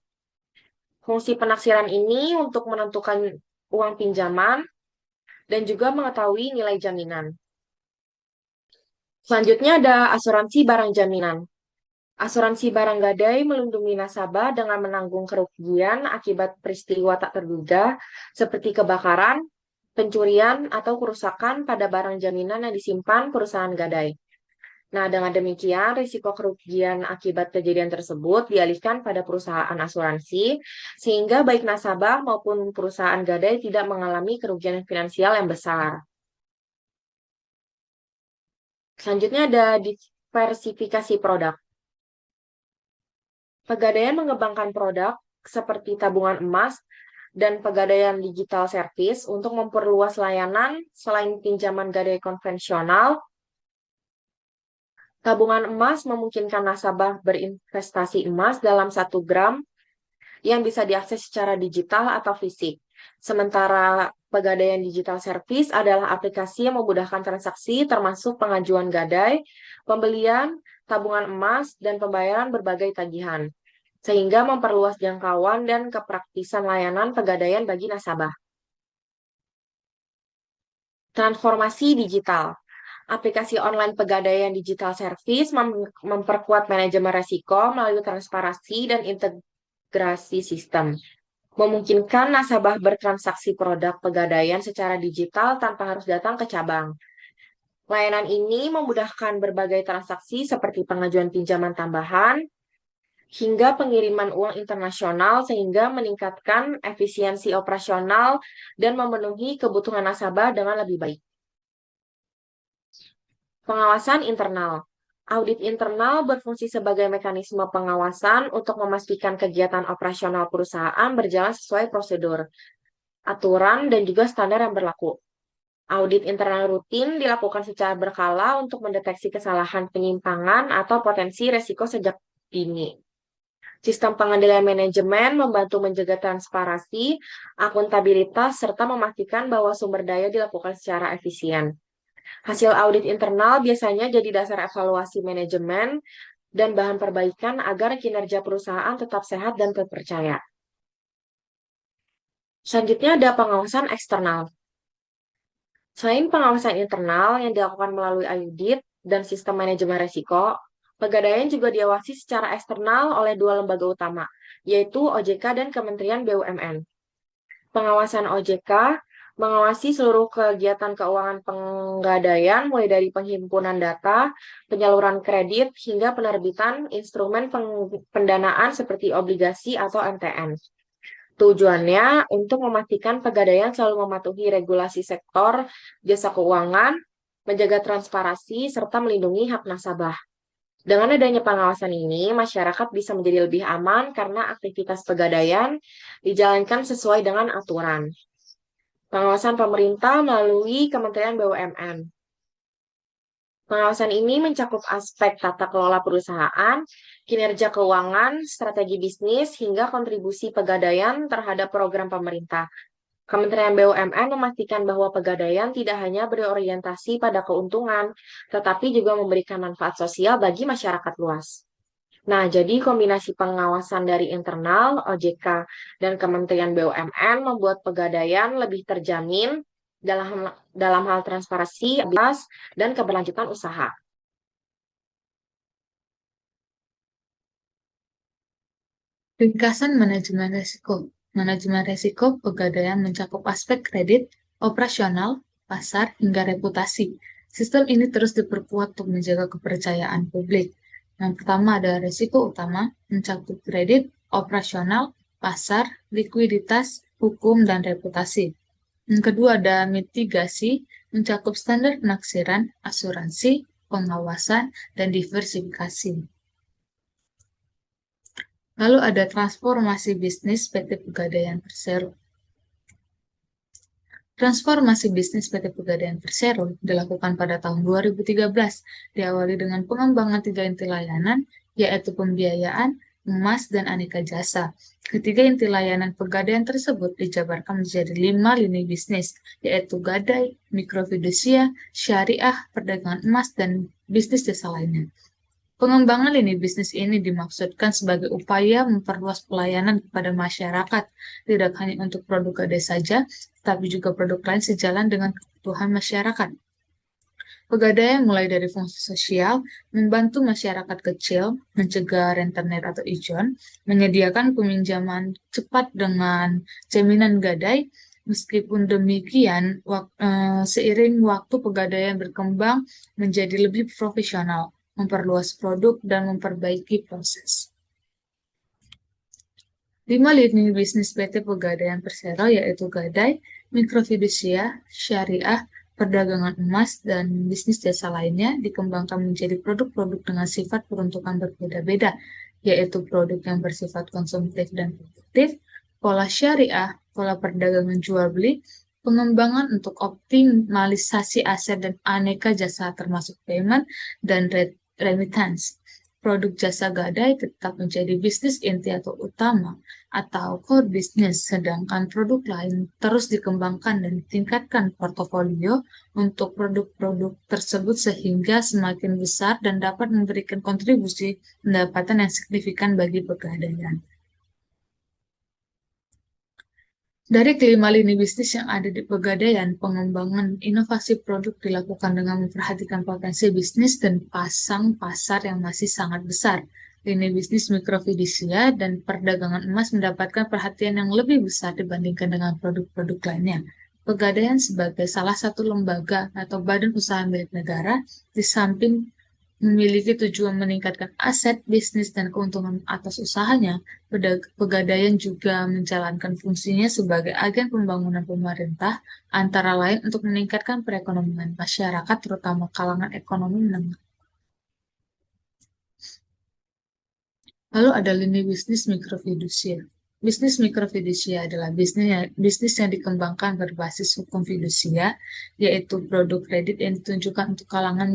Fungsi penaksiran ini untuk menentukan uang pinjaman dan juga mengetahui nilai jaminan. Selanjutnya ada asuransi barang jaminan. Asuransi barang gadai melindungi nasabah dengan menanggung kerugian akibat peristiwa tak terduga seperti kebakaran, pencurian, atau kerusakan pada barang jaminan yang disimpan perusahaan gadai. Nah, dengan demikian, risiko kerugian akibat kejadian tersebut dialihkan pada perusahaan asuransi, sehingga baik nasabah maupun perusahaan gadai tidak mengalami kerugian finansial yang besar. Selanjutnya ada diversifikasi produk. Pegadaian mengembangkan produk seperti tabungan emas dan pegadaian digital service untuk memperluas layanan selain pinjaman gadai konvensional. Tabungan emas memungkinkan nasabah berinvestasi emas dalam 1 gram yang bisa diakses secara digital atau fisik. Sementara pegadaian digital service adalah aplikasi yang memudahkan transaksi termasuk pengajuan gadai, pembelian, tabungan emas, dan pembayaran berbagai tagihan, sehingga memperluas jangkauan dan kepraktisan layanan pegadaian bagi nasabah. Transformasi digital. Aplikasi online pegadaian digital service memperkuat manajemen risiko melalui transparansi dan integrasi sistem, memungkinkan nasabah bertransaksi produk pegadaian secara digital tanpa harus datang ke cabang. Layanan ini memudahkan berbagai transaksi seperti pengajuan pinjaman tambahan hingga pengiriman uang internasional sehingga meningkatkan efisiensi operasional dan memenuhi kebutuhan nasabah dengan lebih baik. Pengawasan internal. Audit internal berfungsi sebagai mekanisme pengawasan untuk memastikan kegiatan operasional perusahaan berjalan sesuai prosedur, aturan, dan juga standar yang berlaku. Audit internal rutin dilakukan secara berkala untuk mendeteksi kesalahan, penyimpangan, atau potensi resiko sejak dini. Sistem pengendalian manajemen membantu menjaga transparansi, akuntabilitas, serta memastikan bahwa sumber daya dilakukan secara efisien. Hasil audit internal biasanya jadi dasar evaluasi manajemen dan bahan perbaikan agar kinerja perusahaan tetap sehat dan terpercaya. Selanjutnya ada pengawasan eksternal. Selain pengawasan internal yang dilakukan melalui audit dan sistem manajemen risiko, pegadaian juga diawasi secara eksternal oleh 2 lembaga utama, yaitu OJK dan Kementerian BUMN. Pengawasan OJK mengawasi seluruh kegiatan keuangan pegadaian mulai dari penghimpunan data, penyaluran kredit, hingga penerbitan instrumen pendanaan seperti obligasi atau MTN. Tujuannya untuk memastikan pegadaian selalu mematuhi regulasi sektor jasa keuangan, menjaga transparansi, serta melindungi hak nasabah. Dengan adanya pengawasan ini, masyarakat bisa menjadi lebih aman karena aktivitas pegadaian dijalankan sesuai dengan aturan. Pengawasan pemerintah melalui Kementerian BUMN. Pengawasan ini mencakup aspek tata kelola perusahaan, kinerja keuangan, strategi bisnis, hingga kontribusi pegadaian terhadap program pemerintah. Kementerian BUMN memastikan bahwa pegadaian tidak hanya berorientasi pada keuntungan, tetapi juga memberikan manfaat sosial bagi masyarakat luas. Nah, jadi kombinasi pengawasan dari internal, OJK, dan Kementerian BUMN membuat pegadaian lebih terjamin dalam hal transparansi, dan keberlanjutan usaha. Ringkasan manajemen risiko. Manajemen risiko pegadaian mencakup aspek kredit, operasional, pasar, hingga reputasi. Sistem ini terus diperkuat untuk menjaga kepercayaan publik. Yang pertama ada risiko utama, mencakup kredit, operasional, pasar, likuiditas, hukum, dan reputasi. Yang kedua ada mitigasi, mencakup standar penaksiran, asuransi, pengawasan, dan diversifikasi. Lalu ada transformasi bisnis PT Pegadaian Persero. Transformasi bisnis PT Pegadaian Persero dilakukan pada tahun 2013, diawali dengan pengembangan 3 inti layanan, yaitu pembiayaan, emas, dan aneka jasa. Ketiga inti layanan Pegadaian tersebut dijabarkan menjadi 5 lini bisnis, yaitu gadai, mikrofidusia, syariah, perdagangan emas, dan bisnis jasa lainnya. Pengembangan lini bisnis ini dimaksudkan sebagai upaya memperluas pelayanan kepada masyarakat, tidak hanya untuk produk gadai saja, tetapi juga produk lain sejalan dengan kebutuhan masyarakat. Pegadaian mulai dari fungsi sosial, membantu masyarakat kecil, mencegah rentenir atau ijon, menyediakan peminjaman cepat dengan jaminan gadai. Meskipun demikian, seiring waktu Pegadaian berkembang menjadi lebih profesional, memperluas produk, dan memperbaiki proses. 5 lini bisnis PT Pegadaian Persero yaitu gadai, mikrofidusia, syariah, perdagangan emas, dan bisnis jasa lainnya dikembangkan menjadi produk-produk dengan sifat peruntukan berbeda-beda, yaitu produk yang bersifat konsumtif dan produktif, pola syariah, pola perdagangan jual beli, pengembangan untuk optimalisasi aset dan aneka jasa termasuk payment dan remittance. Produk jasa gadai tetap menjadi bisnis inti atau utama atau core business, sedangkan produk lain terus dikembangkan dan ditingkatkan portofolio untuk produk-produk tersebut sehingga semakin besar dan dapat memberikan kontribusi pendapatan yang signifikan bagi Pegadaian. Dari kelima lini bisnis yang ada di Pegadaian, pengembangan inovasi produk dilakukan dengan memperhatikan potensi bisnis dan pasang pasar yang masih sangat besar. Lini bisnis mikrofidusia dan perdagangan emas mendapatkan perhatian yang lebih besar dibandingkan dengan produk-produk lainnya. Pegadaian sebagai salah satu lembaga atau badan usaha milik negara, di samping memiliki tujuan meningkatkan aset, bisnis, dan keuntungan atas usahanya, Pegadaian juga menjalankan fungsinya sebagai agen pembangunan pemerintah, antara lain untuk meningkatkan perekonomian masyarakat, terutama kalangan ekonomi menengah. Lalu ada lini bisnis mikrofidusia. Bisnis mikrofidusia adalah bisnis yang dikembangkan berbasis hukum fidusia, yaitu produk kredit yang ditunjukkan untuk kalangan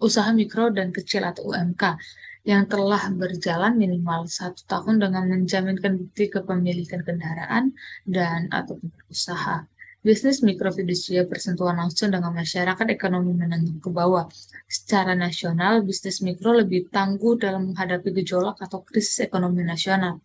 usaha mikro dan kecil atau UMK, yang telah berjalan minimal 1 tahun dengan menjaminkan bukti kepemilikan kendaraan dan atau tempat usaha. Bisnis mikrofidusia bersentuhan langsung dengan masyarakat ekonomi menengah ke bawah. Secara nasional, bisnis mikro lebih tangguh dalam menghadapi gejolak atau krisis ekonomi nasional.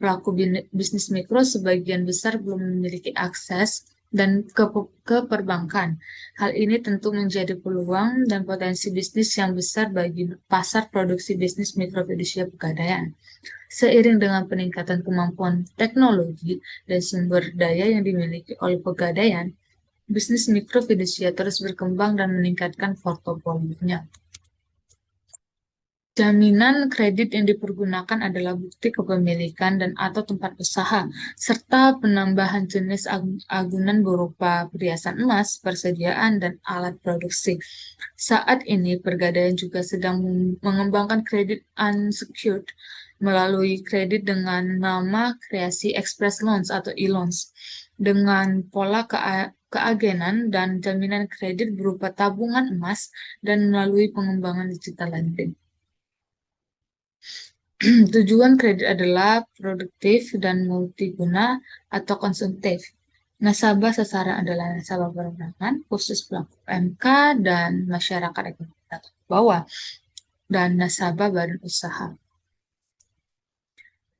Pelaku bisnis mikro sebagian besar belum memiliki akses dan ke perbankan. Hal ini tentu menjadi peluang dan potensi bisnis yang besar bagi pasar produksi bisnis mikrofidusia Pegadaian. Seiring dengan peningkatan kemampuan teknologi dan sumber daya yang dimiliki oleh Pegadaian, bisnis mikrofidusia terus berkembang dan meningkatkan portofolionya. Jaminan kredit yang dipergunakan adalah bukti kepemilikan dan atau tempat usaha, serta penambahan jenis agunan berupa perhiasan emas, persediaan, dan alat produksi. Saat ini, Pegadaian juga sedang mengembangkan kredit unsecured melalui kredit dengan nama Kreasi Express Loans atau e-loans, dengan pola keagenan dan jaminan kredit berupa tabungan emas dan melalui pengembangan digital lending. Tujuan kredit adalah produktif dan multiguna atau konsumtif. Nasabah sasaran adalah nasabah perorangan, khusus pelaku UMK dan masyarakat ekonomi ke bawah, dan nasabah badan usaha.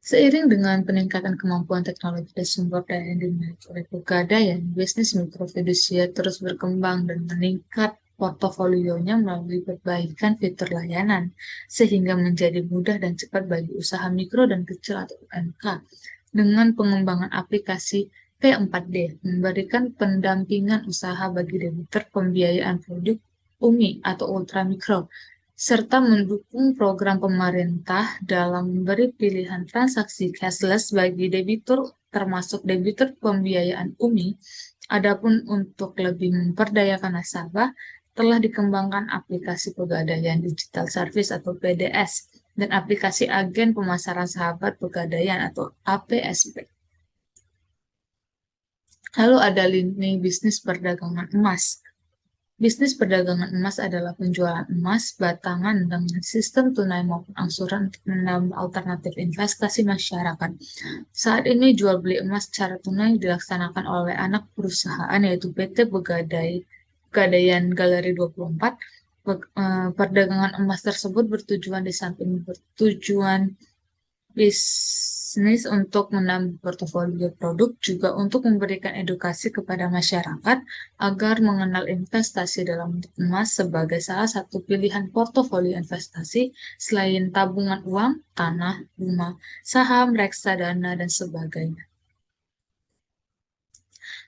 Seiring dengan peningkatan kemampuan teknologi dan sumber daya yang dimiliki oleh Pegadaian, bisnis mikrofidusia terus berkembang dan meningkat portofolionya melalui perbaikan fitur layanan, sehingga menjadi mudah dan cepat bagi usaha mikro dan kecil atau UMK. Dengan pengembangan aplikasi P4D, memberikan pendampingan usaha bagi debitur pembiayaan produk UMI atau ultramikro, serta mendukung program pemerintah dalam memberi pilihan transaksi cashless bagi debitur, termasuk debitur pembiayaan UMI. Adapun untuk lebih memperdayakan nasabah, telah dikembangkan aplikasi Pegadaian Digital Service atau PDS dan aplikasi Agen Pemasaran Sahabat Pegadaian atau APSP. Lalu ada lini bisnis perdagangan emas. Bisnis perdagangan emas adalah penjualan emas batangan dengan sistem tunai maupun angsuran untuk menambah alternatif investasi masyarakat. Saat ini jual beli emas secara tunai dilaksanakan oleh anak perusahaan yaitu PT Pegadaian Galeri 24. Perdagangan emas tersebut bertujuan di samping bertujuan bisnis untuk menambah portofolio produk juga untuk memberikan edukasi kepada masyarakat agar mengenal investasi dalam bentuk emas sebagai salah satu pilihan portofolio investasi selain tabungan uang, tanah, rumah, saham, reksadana, dan sebagainya.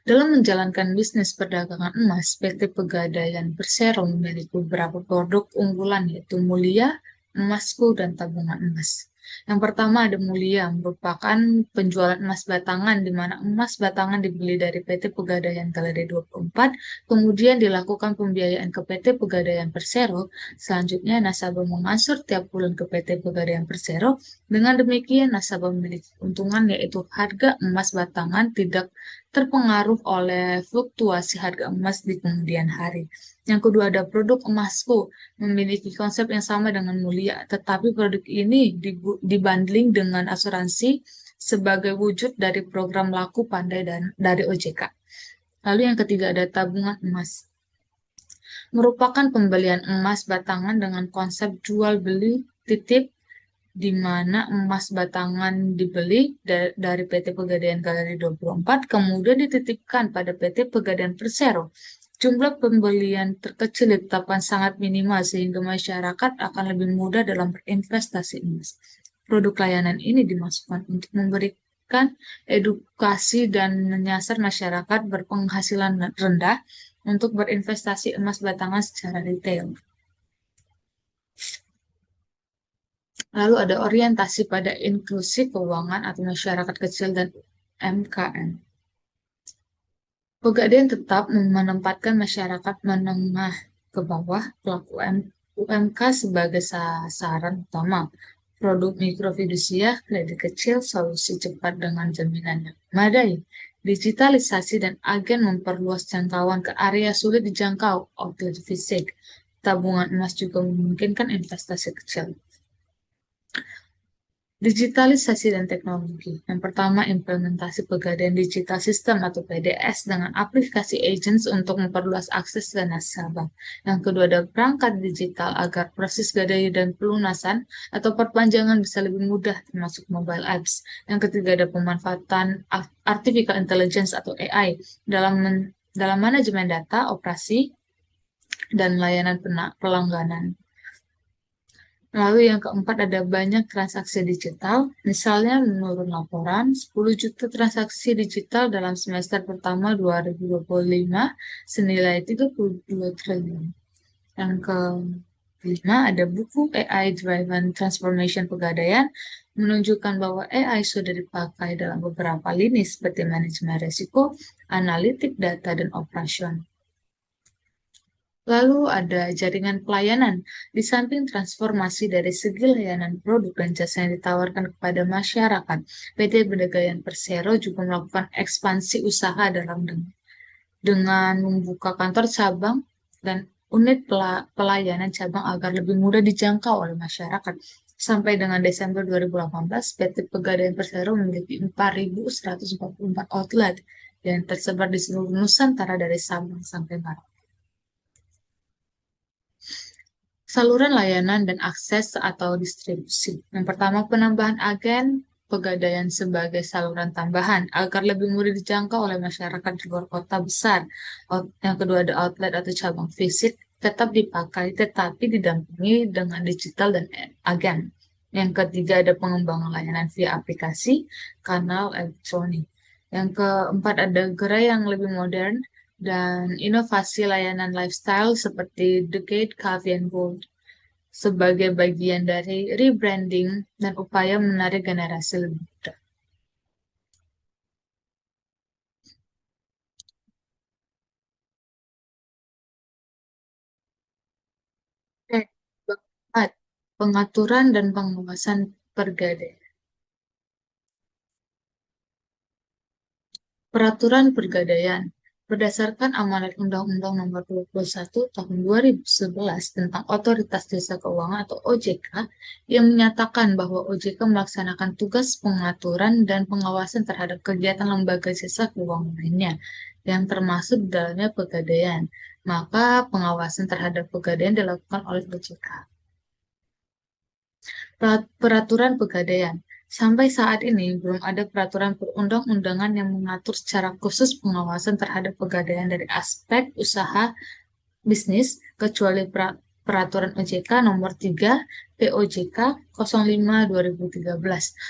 Dalam menjalankan bisnis perdagangan emas, PT Pegadaian Persero memiliki beberapa produk unggulan yaitu Mulia, Emasku, dan tabungan emas. Yang pertama ada Mulia, merupakan penjualan emas batangan di mana emas batangan dibeli dari PT Pegadaian Galeri 24, kemudian dilakukan pembiayaan ke PT Pegadaian Persero. Selanjutnya nasabah mengansur tiap bulan ke PT Pegadaian Persero. Dengan demikian nasabah memiliki keuntungan yaitu harga emas batangan tidak terpengaruh oleh fluktuasi harga emas di kemudian hari. Yang kedua ada produk emasku, memiliki konsep yang sama dengan Mulia, tetapi produk ini dibundling dengan asuransi sebagai wujud dari program laku pandai dan dari OJK. Lalu yang ketiga ada tabungan emas, merupakan pembelian emas batangan dengan konsep jual beli titip di mana emas batangan dibeli dari PT Pegadaian Galeri 24, kemudian dititipkan pada PT Pegadaian Persero. Jumlah pembelian terkecil ditetapkan sangat minimal sehingga masyarakat akan lebih mudah dalam berinvestasi emas. Produk layanan ini dimasukkan untuk memberikan edukasi dan menyasar masyarakat berpenghasilan rendah untuk berinvestasi emas batangan secara retail. Lalu ada orientasi pada inklusi keuangan atau masyarakat kecil dan UMKM. Pegadaian tetap menempatkan masyarakat menengah ke bawah pelaku UMK sebagai sasaran utama. Produk mikrofidusia, kredit kecil, solusi cepat dengan jaminan yang memadai. Digitalisasi dan agen memperluas jangkauan ke area sulit dijangkau, outlet fisik. Tabungan emas juga memungkinkan investasi kecil. Digitalisasi dan teknologi. Yang pertama, implementasi Pegadaian Digital System atau PDS dengan aplikasi agents untuk memperluas akses ke nasabah. Yang kedua, ada perangkat digital agar proses gadai dan pelunasan atau perpanjangan bisa lebih mudah termasuk mobile apps. Yang ketiga, ada pemanfaatan artificial intelligence atau AI dalam manajemen data, operasi, dan layanan pelangganan. Lalu yang keempat ada banyak transaksi digital, misalnya menurut laporan 10 juta transaksi digital dalam semester pertama 2025 senilai 32 triliun. Yang kelima ada buku AI Driven Transformation Pegadaian menunjukkan bahwa AI sudah dipakai dalam beberapa lini seperti manajemen risiko, analitik data, dan operasional. Lalu ada jaringan pelayanan. Di samping transformasi dari segi layanan produk dan jasa yang ditawarkan kepada masyarakat, PT Pegadaian Persero juga melakukan ekspansi usaha dengan membuka kantor cabang dan unit pelayanan cabang agar lebih mudah dijangkau oleh masyarakat. Sampai dengan Desember 2018, PT Pegadaian Persero memiliki 4.144 outlet yang tersebar di seluruh Nusantara dari Sabang sampai Merauke. Saluran layanan dan akses atau distribusi. Yang pertama, penambahan agen Pegadaian sebagai saluran tambahan agar lebih mudah dijangkau oleh masyarakat di luar kota besar. Yang kedua, ada outlet atau cabang fisik tetap dipakai tetapi didampingi dengan digital dan agen. Yang ketiga, ada pengembangan layanan via aplikasi, kanal elektronik. Yang keempat, ada gerai yang lebih modern dan inovasi layanan lifestyle seperti The Gate Cafe and Gold sebagai bagian dari rebranding dan upaya menarik generasi lebih muda. Oke, keempat, pengaturan dan pengawasan pergadaian. Peraturan Pergadaian. Berdasarkan amanat Undang-Undang Nomor 21 Tahun 2011 tentang Otoritas Jasa Keuangan atau OJK yang menyatakan bahwa OJK melaksanakan tugas pengaturan dan pengawasan terhadap kegiatan lembaga jasa keuangan lainnya yang termasuk di dalamnya Pegadaian. Maka pengawasan terhadap Pegadaian dilakukan oleh OJK. Peraturan Pegadaian. Sampai saat ini belum ada peraturan perundang-undangan yang mengatur secara khusus pengawasan terhadap pegadaian dari aspek usaha bisnis kecuali Peraturan OJK Nomor 3 POJK 05/2013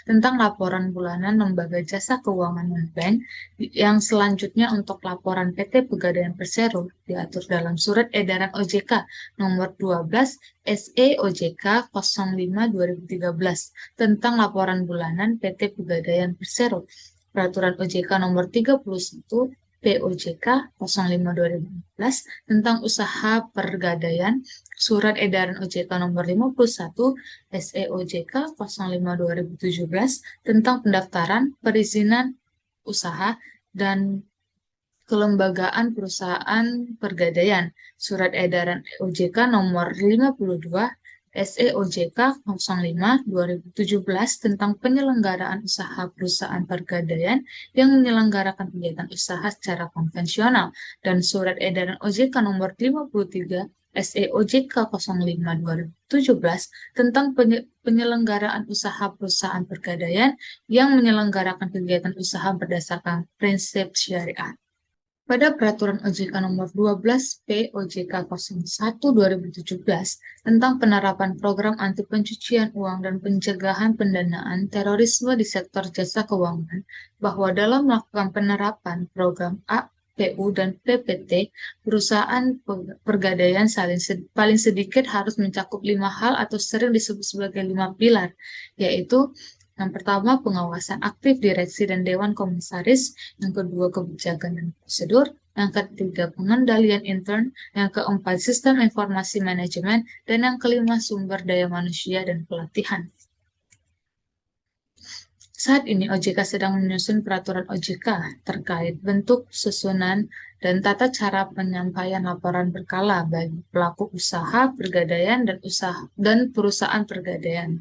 tentang laporan bulanan lembaga jasa keuangan non-bank yang selanjutnya untuk laporan PT Pegadaian Persero diatur dalam Surat Edaran OJK Nomor 12 SE OJK 05/2013 tentang laporan bulanan PT Pegadaian Persero. Peraturan OJK Nomor 31 POJK 05/2014 tentang usaha pergadaian, Surat Edaran OJK Nomor 51 SEOJK 05/2017 tentang pendaftaran, perizinan usaha, dan kelembagaan perusahaan pergadaian, Surat Edaran OJK Nomor 52 SEOJK 05/2017 tentang penyelenggaraan usaha perusahaan pergadaian yang menyelenggarakan kegiatan usaha secara konvensional, dan Surat Edaran OJK Nomor 53 SEOJK 05/2017 tentang penyelenggaraan usaha perusahaan pergadaian yang menyelenggarakan kegiatan usaha berdasarkan prinsip syariah. Pada Peraturan OJK Nomor 12 POJK 01/2017 tentang penerapan program anti pencucian uang dan pencegahan pendanaan terorisme di sektor jasa keuangan, bahwa dalam melakukan penerapan program APU dan PPT, perusahaan pergadaian paling sedikit harus mencakup 5 hal atau sering disebut sebagai 5 pilar, yaitu yang pertama, pengawasan aktif direksi dan dewan komisaris. Yang kedua, kebijakan dan prosedur. Yang ketiga, pengendalian intern. Yang keempat, sistem informasi manajemen. Dan yang kelima, sumber daya manusia dan pelatihan. Saat ini OJK sedang menyusun peraturan OJK terkait bentuk, susunan, dan tata cara penyampaian laporan berkala bagi pelaku usaha pergadaian dan perusahaan pergadaian.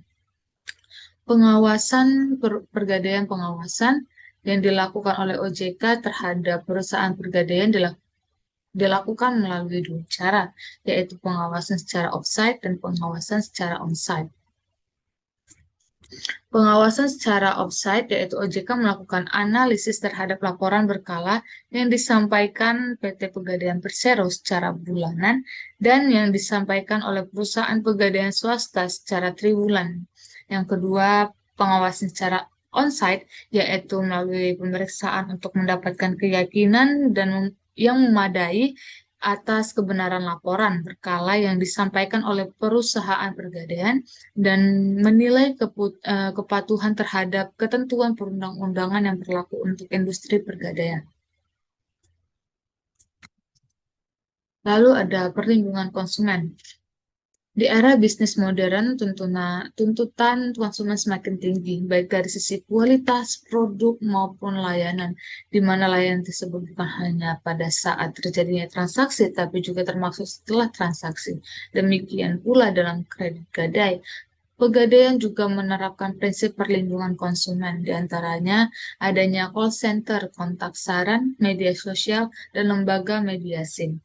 Pergadaian pengawasan yang dilakukan oleh OJK terhadap perusahaan pergadaian dilakukan melalui dua cara, yaitu pengawasan secara offsite dan pengawasan secara onsite. Pengawasan secara offsite yaitu OJK melakukan analisis terhadap laporan berkala yang disampaikan PT Pegadaian Persero secara bulanan dan yang disampaikan oleh perusahaan pegadaian swasta secara triwulan. Yang kedua, pengawasan secara onsite yaitu melalui pemeriksaan untuk mendapatkan keyakinan yang memadai atas kebenaran laporan berkala yang disampaikan oleh perusahaan pergadaian dan menilai kepatuhan terhadap ketentuan perundang-undangan yang berlaku untuk industri pergadaian. Lalu ada perlindungan konsumen. Di era bisnis modern, tuntutan konsumen semakin tinggi, baik dari sisi kualitas produk maupun layanan, di mana layanan tersebut bukan hanya pada saat terjadinya transaksi, tapi juga termasuk setelah transaksi. Demikian pula dalam kredit gadai. Pegadaian juga menerapkan prinsip perlindungan konsumen, di antaranya adanya call center, kontak saran, media sosial, dan lembaga mediasi.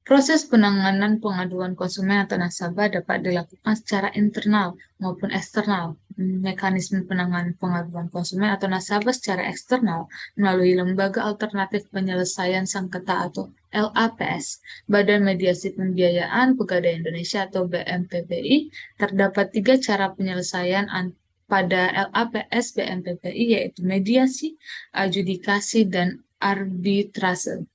Proses penanganan pengaduan konsumen atau nasabah dapat dilakukan secara internal maupun eksternal. Mekanisme penanganan pengaduan konsumen atau nasabah secara eksternal melalui Lembaga Alternatif Penyelesaian Sengketa atau LAPS, Badan Mediasi Pembiayaan Pegadaian Indonesia atau BMPPI. Terdapat 3 cara penyelesaian pada LAPS BMPPI, yaitu mediasi, adjudikasi, dan arbitrase.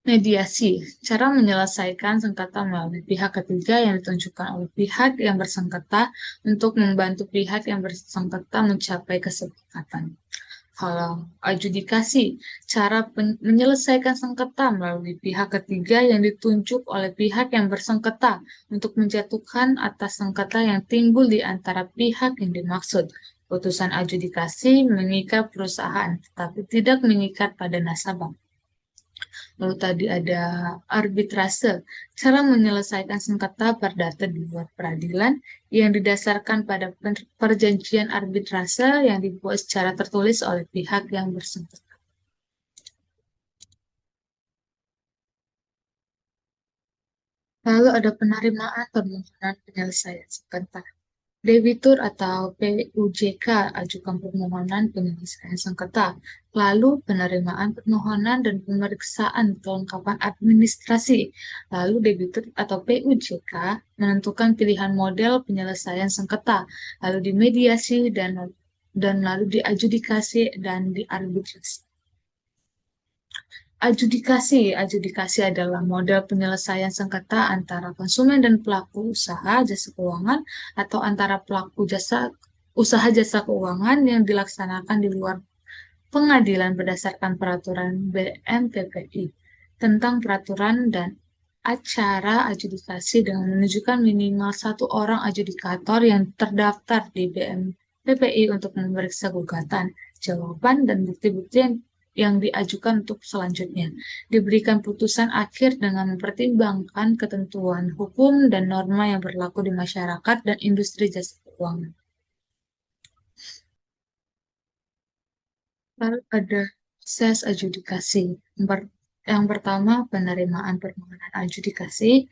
Mediasi, cara menyelesaikan sengketa melalui pihak ketiga yang ditunjukkan oleh pihak yang bersengketa untuk membantu pihak yang bersengketa mencapai kesepakatan. Kalau adjudikasi, cara menyelesaikan sengketa melalui pihak ketiga yang ditunjuk oleh pihak yang bersengketa untuk menjatuhkan atas sengketa yang timbul di antara pihak yang dimaksud. Putusan adjudikasi mengikat perusahaan, tetapi tidak mengikat pada nasabah. Lalu tadi ada arbitrase, cara menyelesaikan sengketa perdata di luar peradilan yang didasarkan pada perjanjian arbitrase yang dibuat secara tertulis oleh pihak yang bersengketa. Lalu ada penerimaan permohonan penyelesaian sengketa. Debitur atau PUJK ajukan permohonan penyelesaian sengketa. Lalu penerimaan permohonan dan pemeriksaan kelengkapan administrasi. Lalu debitur atau PUJK menentukan pilihan model penyelesaian sengketa. Lalu dimediasi dan lalu diadjudikasi dan diarbitrasi. Adjudikasi adalah model penyelesaian sengketa antara konsumen dan pelaku usaha jasa keuangan atau antara pelaku usaha jasa keuangan yang dilaksanakan di luar pengadilan berdasarkan peraturan BMPPI tentang peraturan dan acara adjudikasi dengan menunjukkan minimal satu orang adjudikator yang terdaftar di BMPPI untuk memeriksa gugatan, jawaban, dan bukti-bukti yang diajukan untuk selanjutnya. Diberikan putusan akhir dengan mempertimbangkan ketentuan hukum dan norma yang berlaku di masyarakat dan industri jasa keuangan. Lalu ada proses adjudikasi. Yang pertama, penerimaan permohonan adjudikasi.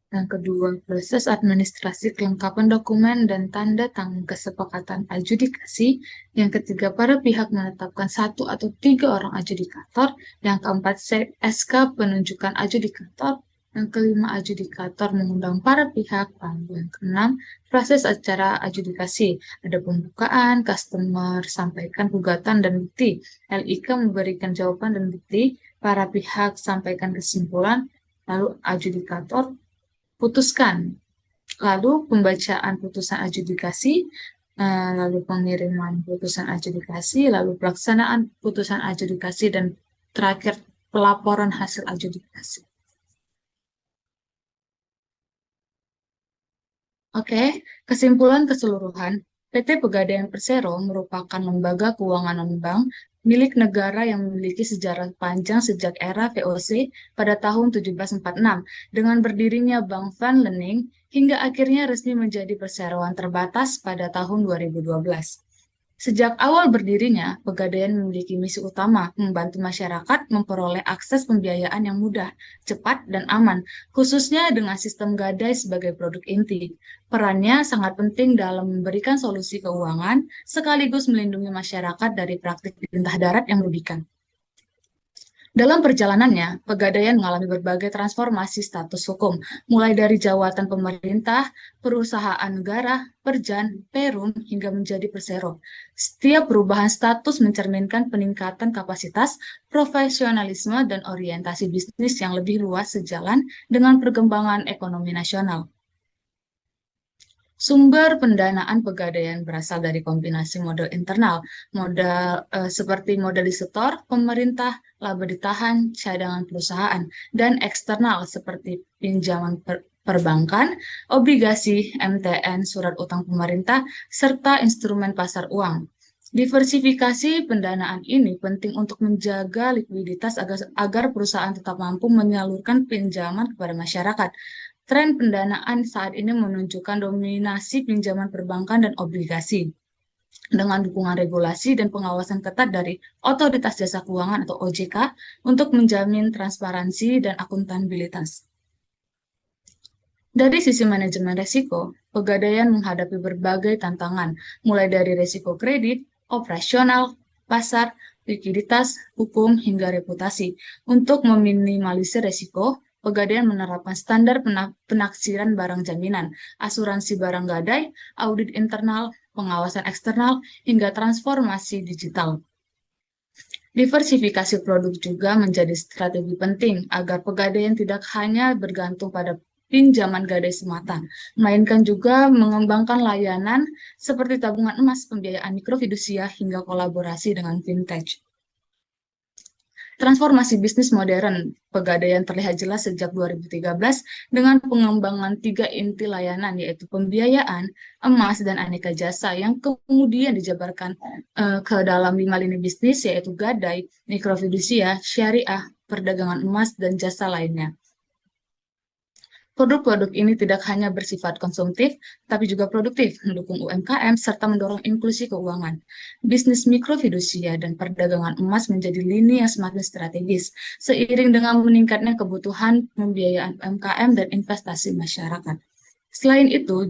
Yang kedua, proses administrasi kelengkapan dokumen dan tanda tangan kesepakatan adjudikasi. Yang ketiga, para pihak menetapkan 1 atau 3 orang adjudikator. Yang keempat, SK penunjukan adjudikator. Yang kelima, adjudikator mengundang para pihak. Lalu yang keenam, proses acara adjudikasi. Ada pembukaan, customer sampaikan gugatan dan bukti. LIK memberikan jawaban dan bukti. Para pihak sampaikan kesimpulan. Lalu adjudikator putuskan. Lalu pembacaan putusan adjudikasi, lalu pengiriman putusan adjudikasi, lalu pelaksanaan putusan adjudikasi, dan terakhir pelaporan hasil adjudikasi. Oke, kesimpulan keseluruhan, PT Pegadaian Persero merupakan lembaga keuangan non-bank milik negara yang memiliki sejarah panjang sejak era VOC pada tahun 1746 dengan berdirinya Bank Van Lening hingga akhirnya resmi menjadi perseroan terbatas pada tahun 2012. Sejak awal berdirinya, Pegadaian memiliki misi utama membantu masyarakat memperoleh akses pembiayaan yang mudah, cepat, dan aman, khususnya dengan sistem gadai sebagai produk inti. Perannya sangat penting dalam memberikan solusi keuangan sekaligus melindungi masyarakat dari praktik lintah darat yang merugikan. Dalam perjalanannya, Pegadaian mengalami berbagai transformasi status hukum, mulai dari jawatan pemerintah, perusahaan negara, Perjan, Perum, hingga menjadi Persero. Setiap perubahan status mencerminkan peningkatan kapasitas, profesionalisme, dan orientasi bisnis yang lebih luas sejalan dengan perkembangan ekonomi nasional. Sumber pendanaan Pegadaian berasal dari kombinasi modal internal, seperti modal disetor, pemerintah, laba ditahan, cadangan perusahaan, dan eksternal seperti pinjaman perbankan, obligasi, MTN, surat utang pemerintah, serta instrumen pasar uang. Diversifikasi pendanaan ini penting untuk menjaga likuiditas agar perusahaan tetap mampu menyalurkan pinjaman kepada masyarakat. Tren pendanaan saat ini menunjukkan dominasi pinjaman perbankan dan obligasi dengan dukungan regulasi dan pengawasan ketat dari Otoritas Jasa Keuangan atau OJK untuk menjamin transparansi dan akuntabilitas. Dari sisi manajemen risiko, Pegadaian menghadapi berbagai tantangan, mulai dari risiko kredit, operasional, pasar, likuiditas, hukum, hingga reputasi. Untuk meminimalisir risiko, Pegadaian menerapkan standar penaksiran barang jaminan, asuransi barang gadai, audit internal, pengawasan eksternal, hingga transformasi digital. Diversifikasi produk juga menjadi strategi penting agar Pegadaian tidak hanya bergantung pada pinjaman gadai semata, melainkan juga mengembangkan layanan seperti tabungan emas, pembiayaan mikrofidusia, hingga kolaborasi dengan fintech. Transformasi bisnis modern Pegadaian terlihat jelas sejak 2013 dengan pengembangan 3 inti layanan, yaitu pembiayaan, emas, dan aneka jasa yang kemudian dijabarkan ke dalam 5 lini bisnis, yaitu gadai, mikrofidusia, syariah, perdagangan emas, dan jasa lainnya. Produk-produk ini tidak hanya bersifat konsumtif, tapi juga produktif, mendukung UMKM, serta mendorong inklusi keuangan. Bisnis mikrofidusia dan perdagangan emas menjadi lini yang semakin strategis, seiring dengan meningkatnya kebutuhan pembiayaan UMKM dan investasi masyarakat. Selain itu,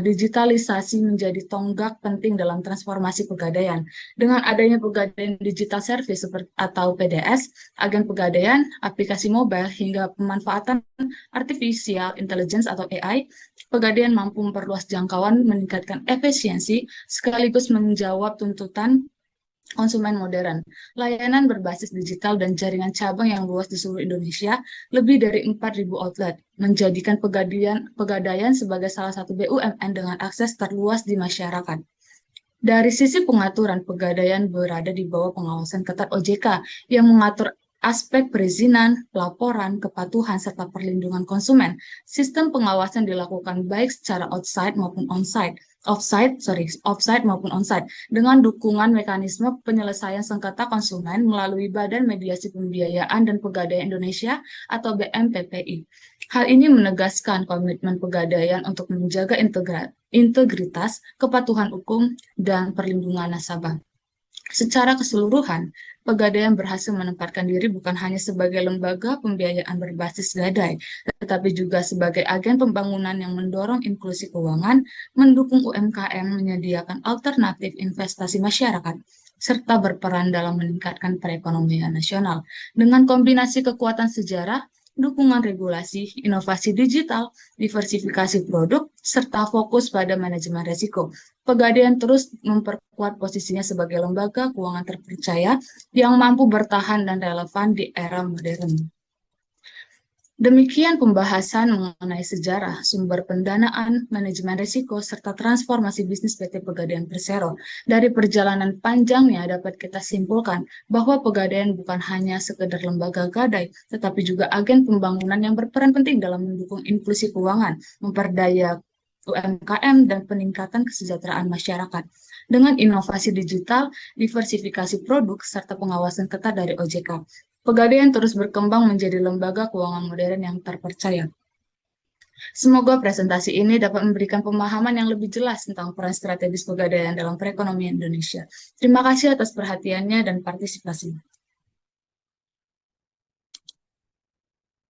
digitalisasi menjadi tonggak penting dalam transformasi pegadaian. Dengan adanya pegadaian digital service atau PDS, agen pegadaian, aplikasi mobile, hingga pemanfaatan artificial intelligence atau AI, pegadaian mampu memperluas jangkauan, meningkatkan efisiensi, sekaligus menjawab tuntutan konsumen modern. Layanan berbasis digital dan jaringan cabang yang luas di seluruh Indonesia, lebih dari 4.000 outlet, menjadikan pegadaian sebagai salah satu BUMN dengan akses terluas di masyarakat. Dari sisi pengaturan, pegadaian berada di bawah pengawasan ketat OJK yang mengatur aspek perizinan, laporan, kepatuhan, serta perlindungan konsumen. Sistem pengawasan dilakukan baik secara offsite maupun onsite, dengan dukungan mekanisme penyelesaian sengketa konsumen melalui Badan Mediasi Pembiayaan dan Pegadaian Indonesia atau BMPPI. Hal ini menegaskan komitmen pegadaian untuk menjaga integritas, kepatuhan hukum, dan perlindungan nasabah. Secara keseluruhan, Pegadaian berhasil menempatkan diri bukan hanya sebagai lembaga pembiayaan berbasis gadai, tetapi juga sebagai agen pembangunan yang mendorong inklusi keuangan, mendukung UMKM, menyediakan alternatif investasi masyarakat, serta berperan dalam meningkatkan perekonomian nasional. Dengan kombinasi kekuatan sejarah, dukungan regulasi, inovasi digital, diversifikasi produk, serta fokus pada manajemen risiko, Pegadaian terus memperkuat posisinya sebagai lembaga keuangan terpercaya yang mampu bertahan dan relevan di era modern. Demikian pembahasan mengenai sejarah, sumber pendanaan, manajemen risiko, serta transformasi bisnis PT Pegadaian Persero. Dari perjalanan panjangnya dapat kita simpulkan bahwa Pegadaian bukan hanya sekedar lembaga gadai, tetapi juga agen pembangunan yang berperan penting dalam mendukung inklusi keuangan, memperdaya UMKM, dan peningkatan kesejahteraan masyarakat. Dengan inovasi digital, diversifikasi produk, serta pengawasan ketat dari OJK, Pegadaian terus berkembang menjadi lembaga keuangan modern yang terpercaya. Semoga presentasi ini dapat memberikan pemahaman yang lebih jelas tentang peran strategis Pegadaian dalam perekonomian Indonesia. Terima kasih atas perhatiannya dan partisipasinya.